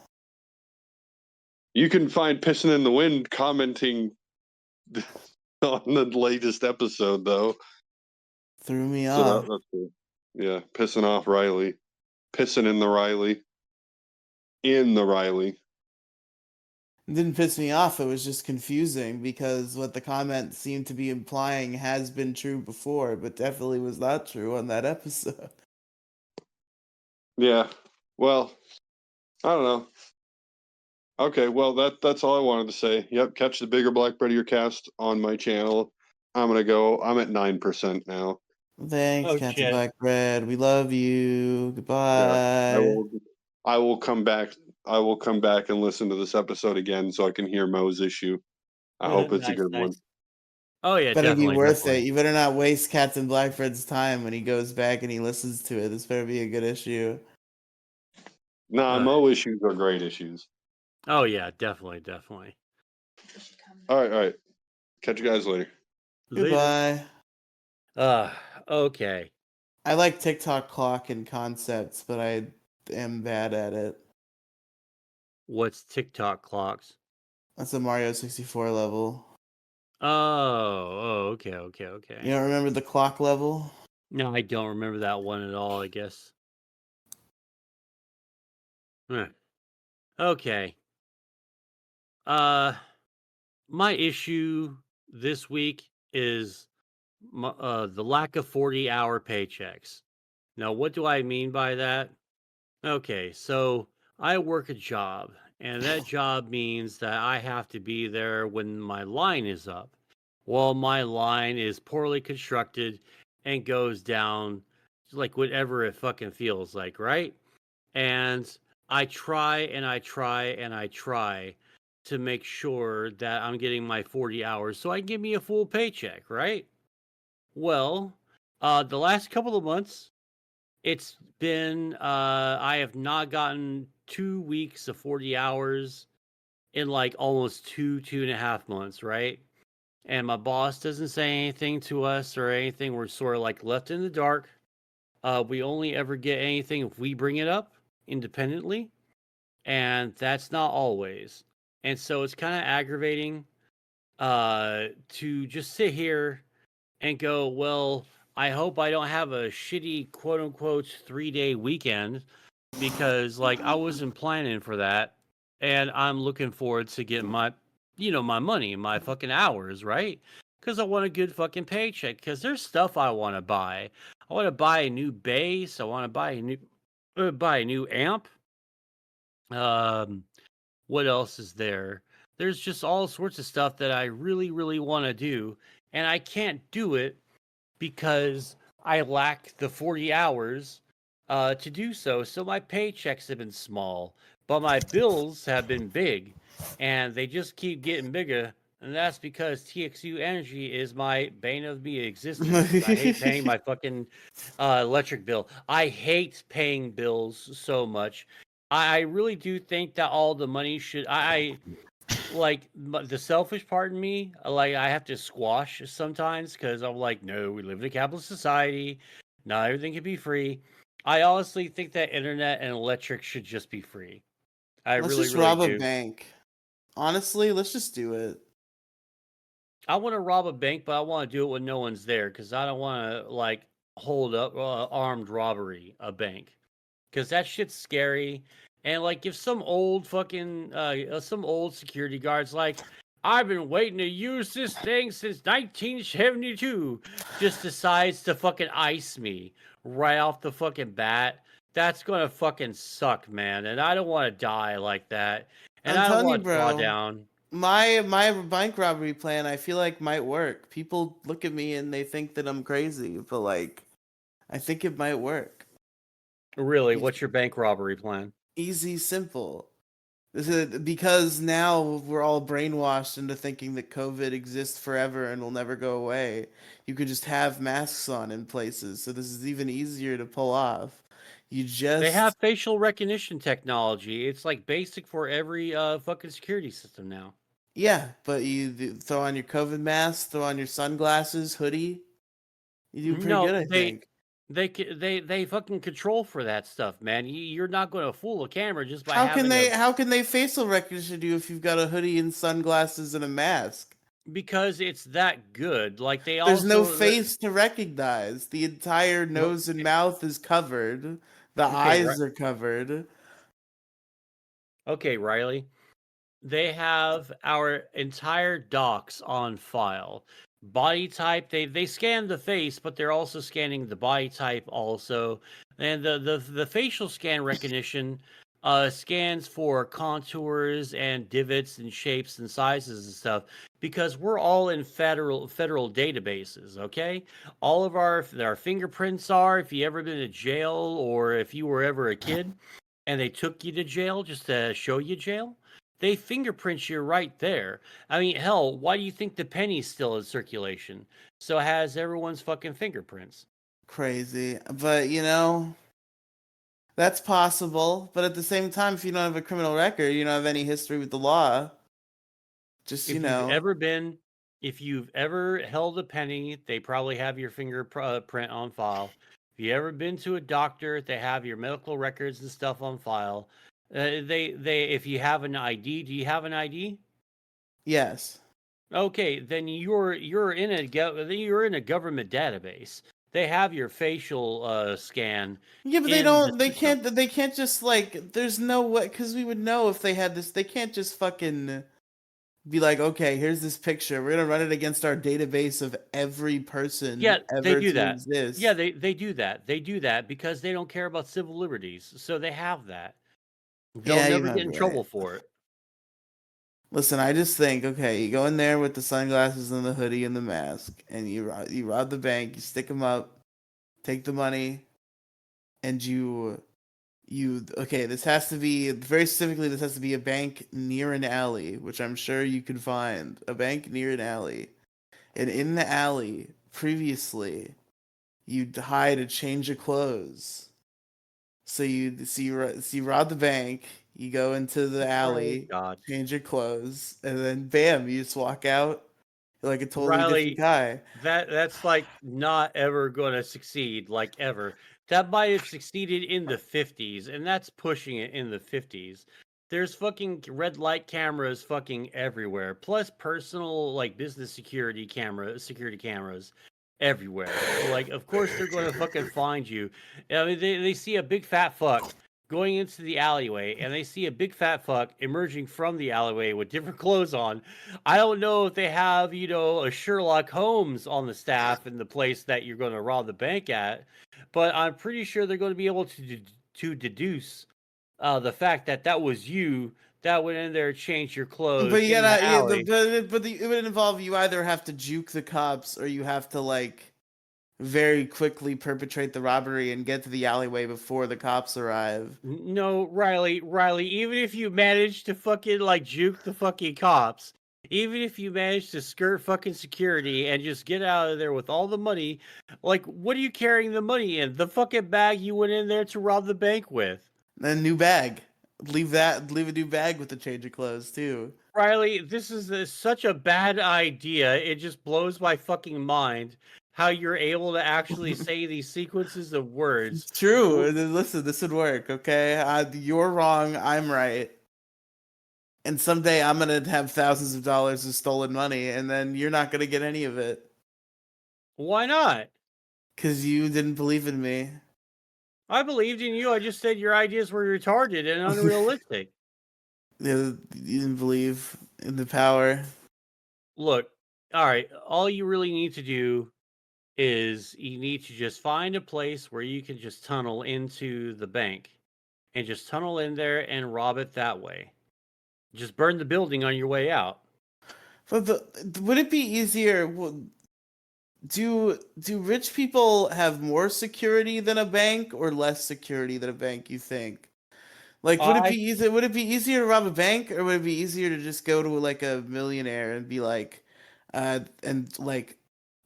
You can find Pissing in the Wind commenting on the latest episode, though. Threw me So off. that's cool. Yeah, pissing off Riely. Pissing in the Riely. In the Riely. It didn't piss me off. It was just confusing because what the comment seemed to be implying has been true before, but definitely was not true on that episode. Yeah. Well, I don't know. Okay, well that's all I wanted to say. Yep, catch the Bigger Black Breadier Cast on my channel. I'm at 9% now. Thanks, Oh, Captain shit. Black Bread. We love you. Goodbye. I will come back. I will come back and listen to this episode again so I can hear Mo's issue. I hope it's a Nice, good one. nice. Oh yeah, Better definitely. be worth definitely. it. You better not waste Captain Blackbread's time when he goes back and he listens to it. This better be a good issue. Nah, Mo issues are great issues. Oh yeah, definitely, definitely. All right. Catch you guys later. Goodbye. Okay. I like TikTok clock and concepts, but I am bad at it. What's TikTok clocks? That's a Mario 64 level. Oh, okay. You don't remember the clock level? No, I don't remember that one at all, I guess. Huh. Okay. My issue this week is the lack of 40-hour paychecks. Now, what do I mean by that? Okay, so I work a job, and that job means that I have to be there when my line is up. Well, my line is poorly constructed and goes down like whatever it fucking feels like, right? And I try and I try and I try to make sure that I'm getting my 40 hours so I can give me a full paycheck, right? Well, the last couple of months, it's been I have not gotten 2 weeks of 40 hours in like almost 2.5 months, right? And my boss doesn't say anything to us or anything. We're sort of like left in the dark. We only ever get anything if we bring it up independently, and that's not always. And so it's kind of aggravating to just sit here and go, well, I hope I don't have a shitty quote unquote 3-day weekend because like I wasn't planning for that. And I'm looking forward to getting my, my money, my fucking hours, right? Because I want a good fucking paycheck. Because there's stuff I want to buy. I want to buy a new bass. I want to buy a new amp. What else is there? There's just all sorts of stuff that I really, really want to do, and I can't do it because I lack the 40 hours to do so. So my paychecks have been small, but my bills have been big, and they just keep getting bigger And that's because TXU Energy is my bane of me existence. I hate paying my fucking electric bill. I hate paying bills so much. I really do think that all the money should. I like the selfish part in me. Like I have to squash sometimes because I'm like, no, we live in a capitalist society. Not everything can be free. I honestly think that internet and electric should just be free. I Let's really, just really rob a do. bank. Honestly, let's just do it. I want to rob a bank, but I want to do it when no one's there because I don't want to like hold up armed robbery a bank because that shit's scary. And like if some old security guards like I've been waiting to use this thing since 1972 just decides to fucking ice me right off the fucking bat, that's gonna fucking suck, man. And I don't want to die like that. And I'm I don't telling you, want to draw bro. down. My bank robbery plan, I feel like might work. People look at me and they think that I'm crazy, but like, I think it might work. Really, It's what's your bank robbery plan? easy, simple. This is because now we're all brainwashed into thinking that COVID exists forever and will never go away. You could just have masks on in places, so this is even easier to pull off. You They have just facial recognition technology. It's like basic for every fucking security system now. yeah, but throw on your COVID mask, throw on your sunglasses, hoodie. You do pretty No, good, I think. they fucking control for that stuff, man. You're not going to fool a camera just by having a How can they facial recognition you if you've got a hoodie and sunglasses and a mask? because it's that good. Like they There's no also face to recognize. The entire well, nose and mouth is covered. The okay, right. eyes are covered. Okay, Riley. They have our entire docs on file. Body type, they scan the face, but they're also scanning the body type also. And the facial scan recognition scans for contours and divots and shapes and sizes and stuff because we're all in federal databases, okay? All of our fingerprints are if you ever been to jail or if you were ever a kid and they took you to jail just to show you jail, they fingerprint you right there. I mean, hell, why do you think the penny's still in circulation? So it has everyone's fucking fingerprints. Crazy. But, that's possible. But at the same time, if you don't have a criminal record, you don't have any history with the law. Just, If you've ever been, if you've ever held a penny, they probably have your fingerprint on file. If you ever been to a doctor, they have your medical records and stuff on file. If you have an ID, do you have an ID? yes. Okay, then you're in a government database. They have your facial scan Yeah, but in the system they can't just like, there's no way, because we would know if they had this, they can't just fucking be like, okay, here's this picture. We're gonna run it against our database of every person Yeah, they ever do to that. Yeah, exist. they do that. They do that because they don't care about civil liberties. So they have that. They'll Yeah, you never might get be in right. trouble for it. Listen, I just think, okay, you go in there with the sunglasses and the hoodie and the mask, and you rob the bank, you stick them up, take the money, and okay, this has to be very specifically. This has to be a bank near an alley, which I'm sure you could find a bank near an alley, and in the alley previously, you hide a change of clothes. So you rob the bank, you go into the Oh alley, God. change your clothes, and then bam, you just walk out like a totally different Riley, guy. that's like not ever going to succeed, like ever. That might have succeeded in the 50s, and that's pushing it in the 50s. There's fucking red light cameras fucking everywhere, plus personal like business security cameras everywhere. Like, of course they're going to fucking find you. I mean, they see a big fat fuck going into the alleyway, and they see a big fat fuck emerging from the alleyway with different clothes on. I don't know if they have, a Sherlock Holmes on the staff in the place that you're going to rob the bank at, but I'm pretty sure they're going to be able to deduce the fact that that was you that went in there, changed your clothes But you in the gotta, yeah, alley. it would involve you either have to juke the cops or you have to like very quickly perpetrate the robbery and get to the alleyway before the cops arrive. No, Riley, even if you manage to fucking like juke the fucking cops, Even if you manage to skirt fucking security and just get out of there with all the money, like, what are you carrying the money in? The fucking bag you went in there to rob the bank with. A new bag. Leave a new bag with the change of clothes too. Riley, this is such a bad idea. It just blows my fucking mind how you're able to actually say these sequences of words. It's true. Listen, this would work, okay? You're wrong. I'm right. And someday I'm gonna have thousands of dollars of stolen money, and then you're not gonna get any of it Why not? because you didn't believe in me. I believed in you. I just said your ideas were retarded and unrealistic. You didn't believe in the power. Look, all right, all you really need to do is you need to just find a place where you can just tunnel into the bank and just tunnel in there and rob it that way. Just burn the building on your way out. But would it be easier? Do rich people have more security than a bank or less security than a bank, you think? Like, would it be easy? Would it be easier to rob a bank, or would it be easier to just go to like a millionaire and be like, and like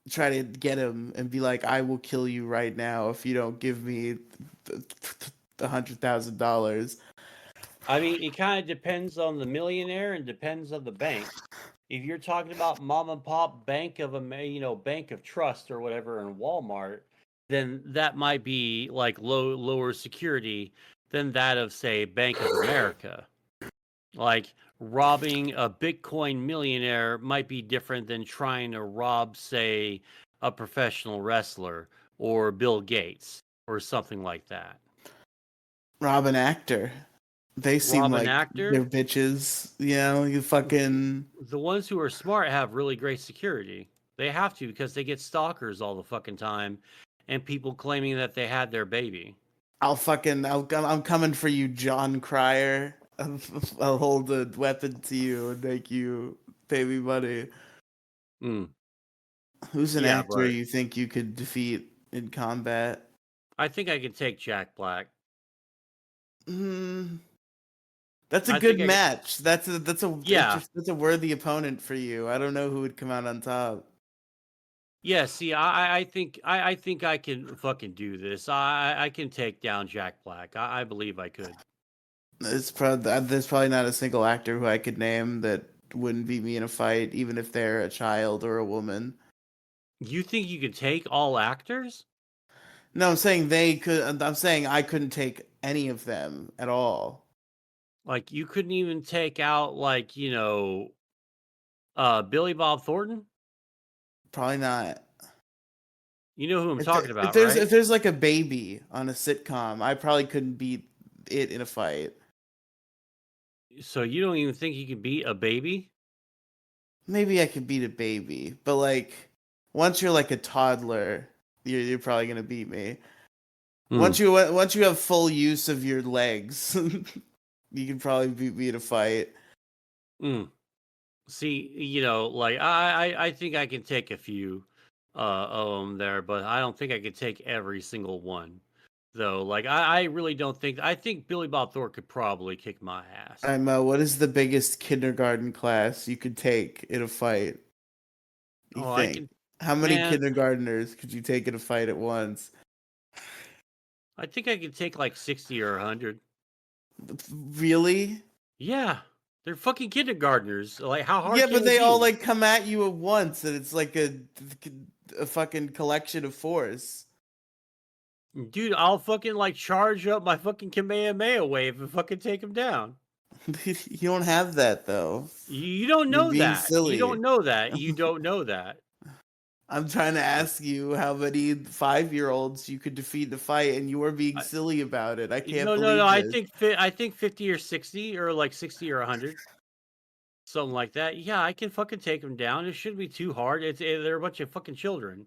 try to get him and be like, I will kill you right now if you don't give me $100,000. I mean, it kind of depends on the millionaire and depends on the bank. If you're talking about mom and pop bank of bank of trust or whatever in Walmart, then that might be like lower security than that of, say, Bank of America. Like robbing a Bitcoin millionaire might be different than trying to rob, say, a professional wrestler or Bill Gates or something like that. Rob an actor. They seem Rob an like actor? they're bitches. You fucking. The ones who are smart have really great security. They have to because they get stalkers all the fucking time and people claiming that they had their baby. I'm coming for you, John Cryer. I'll hold a weapon to you and make you pay me money. Mm. Who's an Yeah, actor but you think you could defeat in combat? I think I can take Jack Black. That's a I good think match. That's Yeah. that's a worthy opponent for you. I don't know who would come out on top. Yeah, see, I think I can fucking do this. I can take down Jack Black. I believe I could. There's probably not a single actor who I could name that wouldn't beat me in a fight, even if they're a child or a woman. You think you could take all actors? No, I'm saying they could. I'm saying I couldn't take any of them at all. Like you couldn't even take out Billy Bob Thornton? Probably not. You know who I'm If, talking if about, there's right? if there's like a baby on a sitcom, I probably couldn't beat it in a fight. So you don't even think you could beat a baby? Maybe I could beat a baby, but like once you're like a toddler, you're probably gonna beat me. Once you have full use of your legs, you can probably beat me in a fight. See, I think I can take a few of them there, but I don't think I could take every single one. Though, like I really don't think I think Billy Bob Thornton could probably kick my ass. What is the biggest kindergarten class you could take in a fight? You think? How many kindergartners could you take in a fight at once? I think I could take like 60 or 100. Really? Yeah. They're fucking kindergartners. Like how hard Yeah, can but it they all be? like come at you at once, and it's like a fucking collection of force. Dude, I'll fucking like charge up my fucking Kamehameha wave and fucking take him down. You don't have that though. You don't You're know being that. silly. You don't know that. You don't know that. I'm trying to ask you how many 5-year-olds you could defeat in a fight, and you are being silly about it. I can't believe No. this. I think 50 or 60 or like 60 or 100. Something like that. Yeah, I can fucking take them down. It shouldn't be too hard. They're a bunch of fucking children.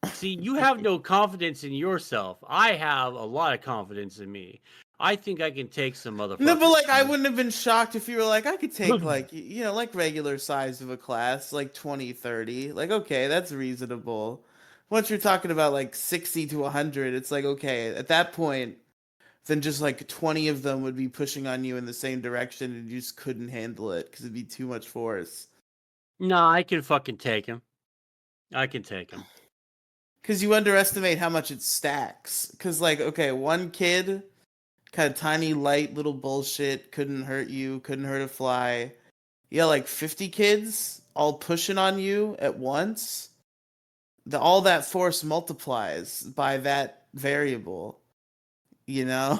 See, you have no confidence in yourself. I have a lot of confidence in me. I think I can take some motherfuckers. No, but like I wouldn't have been shocked if you were like, I could take like, like regular size of a class, like 20, 30. Like, okay, that's reasonable. Once you're talking about like 60 to 100, it's like, okay, at that point, then just like 20 of them would be pushing on you in the same direction, and you just couldn't handle it because it'd be too much force. No, I can fucking take him. I can take him. Because you underestimate how much it stacks. Because, like, okay, one kid, kind of tiny, light little bullshit, couldn't hurt you, couldn't hurt a fly. Yeah, like 50 kids all pushing on you at once. All that force multiplies by that variable, you know?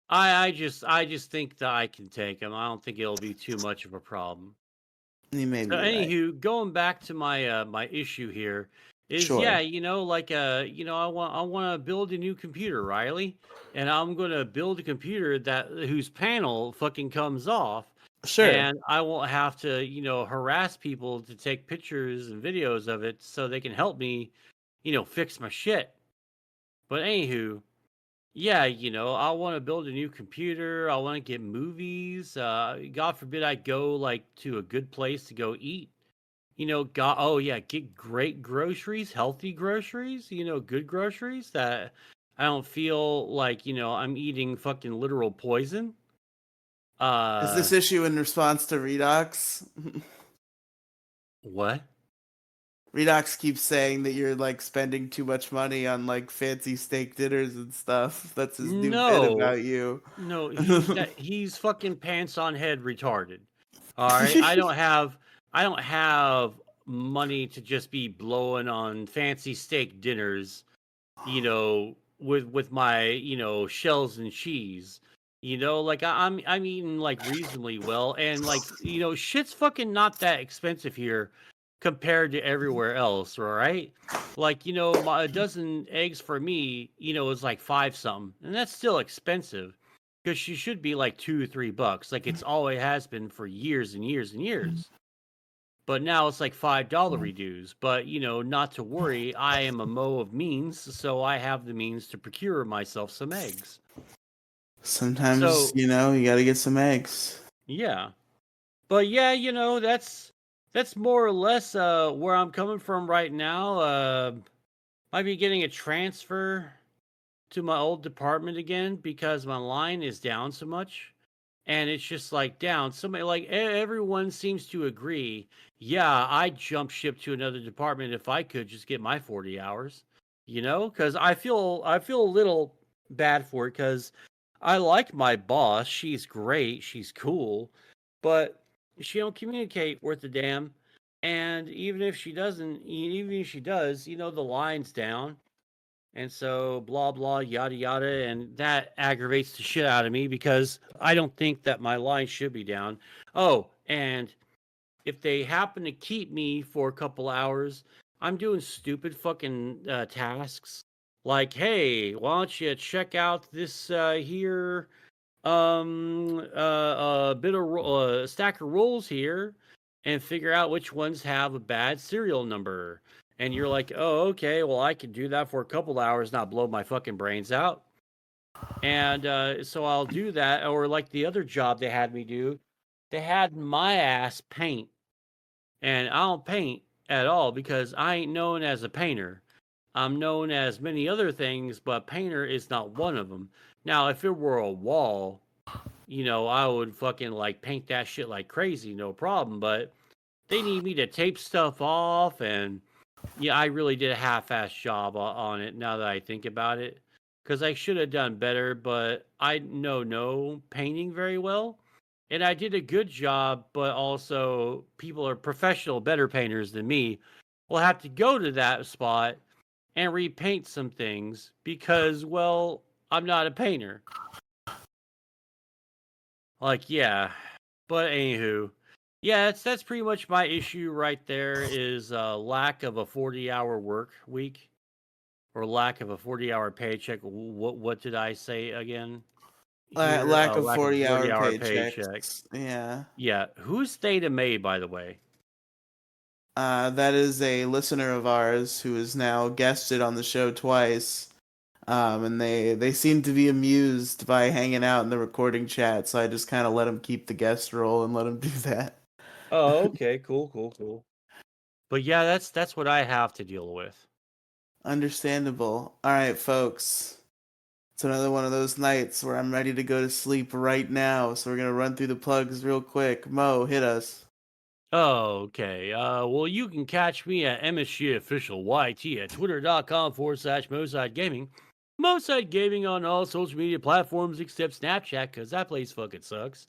I just think that I can take him. I don't think it'll be too much of a problem. You may So, be right. anywho, going back to my my issue here is, Sure. yeah, like I want to build a new computer, Riley, and I'm gonna build a computer that whose panel fucking comes off, Sure. and I won't have to harass people to take pictures and videos of it so they can help me, fix my shit. But anywho, yeah, I want to build a new computer. I want to get movies. God forbid I go like to a good place to go eat. Oh yeah, get great groceries, healthy groceries, good groceries that I don't feel like, I'm eating fucking literal poison. Is this issue in response to Redox? What? Redox keeps saying that you're like spending too much money on like fancy steak dinners and stuff. That's his new bit about you. No, he's fucking pants on head retarded. All right, I don't have money to just be blowing on fancy steak dinners, with my shells and cheese. Like I'm eating like reasonably well, and like shit's fucking not that expensive here compared to everywhere else. All right, like a dozen eggs for me, is like $5 something, and that's still expensive because she should be like $2 or $3, like it's always has been for years and years and years. But now it's like $5 reduce. But not to worry, I am a mo of means, so I have the means to procure myself some eggs. Sometimes, So you gotta get some eggs. yeah. But yeah, that's more or less where I'm coming from right now. Might be getting a transfer to my old department again because my line is down so much. And it's just like down. Somebody like everyone seems to agree. Yeah, I'd jump ship to another department if I could just get my 40 hours. Because I feel a little bad for it because I like my boss. She's great. She's cool, but she don't communicate worth a damn. And even if she doesn't, even if she does, the line's down. And so blah blah yada yada, and that aggravates the shit out of me because I don't think that my line should be down. Oh, and if they happen to keep me for a couple hours, I'm doing stupid fucking tasks like, hey, why don't you check out this here bit of stack of rolls here and figure out which ones have a bad serial number. And you're like, oh, okay, well, I can do that for a couple hours, not blow my fucking brains out. And so I'll do that. Or like the other job they had me do, they had my ass paint. And I don't paint at all because I ain't known as a painter. I'm known as many other things, but painter is not one of them. Now, if it were a wall, I would fucking like paint that shit like crazy, no problem. But they need me to tape stuff off, and yeah, I really did a half-ass job on it now that I think about it, because I should have done better. But I know no painting very well, and I did a good job. But also, people are professional, better painters than me. Will have to go to that spot and repaint some things because, well, I'm not a painter. Like, yeah. But anywho, yeah, that's pretty much my issue right there is lack of a 40-hour work week or lack of a 40-hour paycheck. What did I say again? Here, Lack of lack of a 40-hour 40-hour paychecks. paycheck. Yeah. Yeah, who's Theta May, by the way? That is a listener of ours who has now guested on the show twice. And they seem to be amused by hanging out in the recording chat, so I just kind of let him keep the guest role and let him do that. Oh, okay, cool. But yeah, that's what I have to deal with. Understandable. All right, folks. It's another one of those nights where I'm ready to go to sleep right now. So we're gonna run through the plugs real quick. Mo, hit us. Okay. Well, you can catch me at MSG Official YT at twitter.com/Moside Gaming. Moside Gaming on all social media platforms except Snapchat, because that place fucking sucks.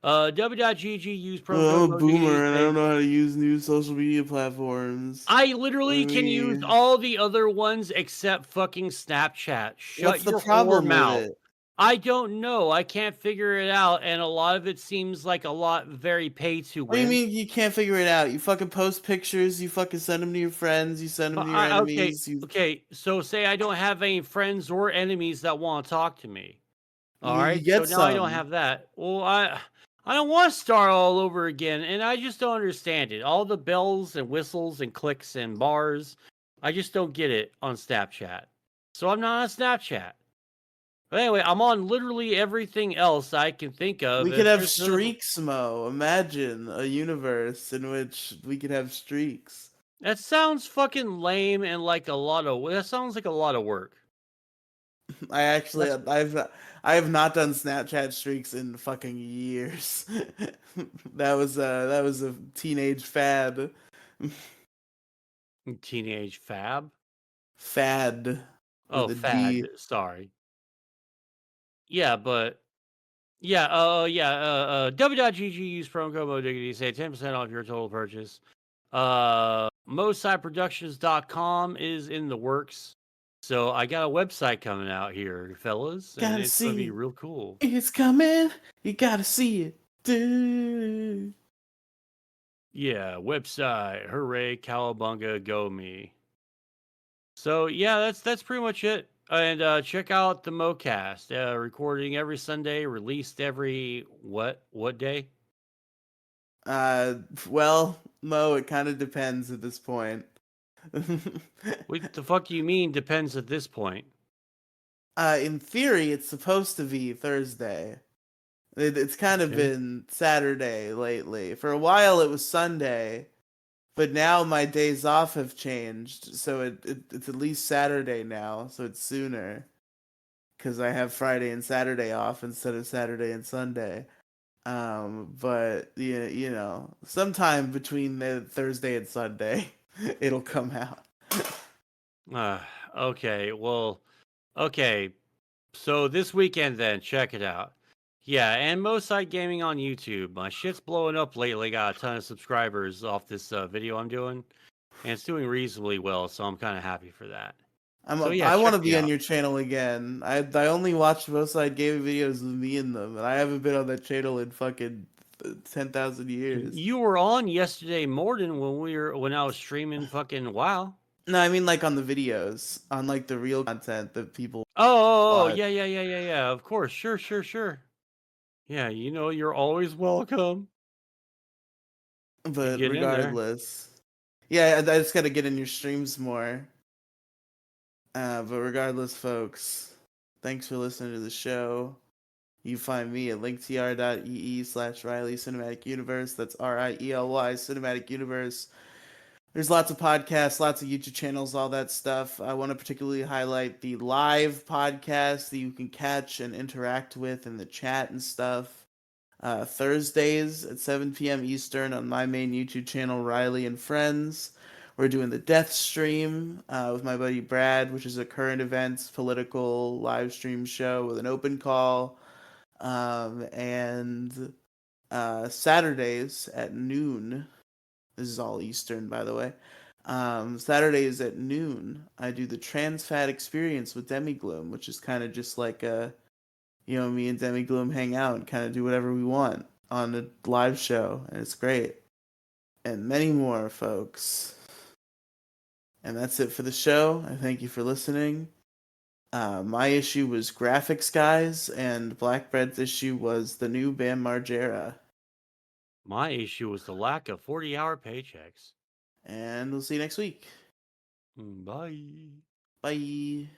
W.GG, use promo Oh, code I'm a boomer and I MoDiggy. don't know how to use new social media platforms. I literally Let can use me- all the other ones except fucking Snapchat. Shut What's the your whore problem with mouth. it? I don't know. I can't figure it out, and a lot of it seems like a lot very pay to What do you win. mean you can't figure it out? You fucking post pictures, you fucking send them to your friends, you send them But to your enemies. okay. So say I don't have any friends or enemies that want to talk to me. All You right. So get now I don't some. have that. Well, I don't want to start all over again, and I just don't understand it. All the bells and whistles and clicks and bars, I just don't get it on Snapchat. So I'm not on Snapchat. But anyway, I'm on literally everything else I can think of. We could If have there's another, streaks, Mo. Imagine a universe in which we could have streaks. that sounds fucking lame and like a lot of. That sounds like a lot of work. I actually, That's- I have not done Snapchat streaks in fucking years. That was a teenage fad. Teenage fab. Fad Oh, with a fad. D. Sorry. Yeah, but yeah, W.GG, use promo code MoDiggity, save 10% off your total purchase. MoSideProductions.com is in the works. So I got a website coming out here, fellas, and Gotta it's gonna see be it. real cool. It's coming. You gotta see it. Dude. Yeah, website. Hooray, cowabunga, go me. So yeah, that's pretty much it. And check out the MoCast. Recording every Sunday, released every what day? Well, Mo, it kind of depends at this point. What the fuck do you mean depends at this point? In theory, it's supposed to be Thursday. It's kind of Okay. been Saturday lately. For a while, it was Sunday, but now my days off have changed, so it's at least Saturday now, so it's sooner. Because I have Friday and Saturday off instead of Saturday and Sunday. But yeah, you know, sometime between the Thursday and Sunday, it'll come out. Uh, okay, well, okay. So this weekend then, check it out. Yeah, and Moside Gaming on YouTube. My shit's blowing up lately. Got a ton of subscribers off this video I'm doing, and it's doing reasonably well. So I'm kind of happy for that. So yeah, I want check to me be on out. your channel again. I only watch most side gaming videos with me in them, and I haven't been on that channel in fucking 10,000 years. You were on yesterday morning when I was streaming fucking WoW. No, I mean like on the videos, on like the real content that people Oh, watch. yeah. Of course, sure. Yeah, you know you're always welcome. But Getting in there. regardless, yeah, I just gotta get in your streams more. But regardless, folks, thanks for listening to the show. You find me at linktr.ee/Riely Cinematic Universe. That's RIELY Cinematic Universe. There's lots of podcasts, lots of YouTube channels, all that stuff. I want to particularly highlight the live podcast that you can catch and interact with in the chat and stuff. Thursdays at 7 p.m. Eastern on my main YouTube channel, Riely and Friends. We're doing the Death Stream with my buddy Brad, which is a current events political live stream show with an open call. And Saturdays at noon. This is all Eastern, by the way. Saturdays at noon, I do the Trans Fat Experience with Demigloom, which is kind of just like a, you know, me and Demigloom hang out and kind of do whatever we want on a live show, and it's great. And many more, folks. And that's it for the show. I thank you for listening. My issue was Graphics Guys, and Blackbread's issue was the new band Margera. My issue was the lack of 40-hour paychecks. And we'll see you next week. Bye. Bye.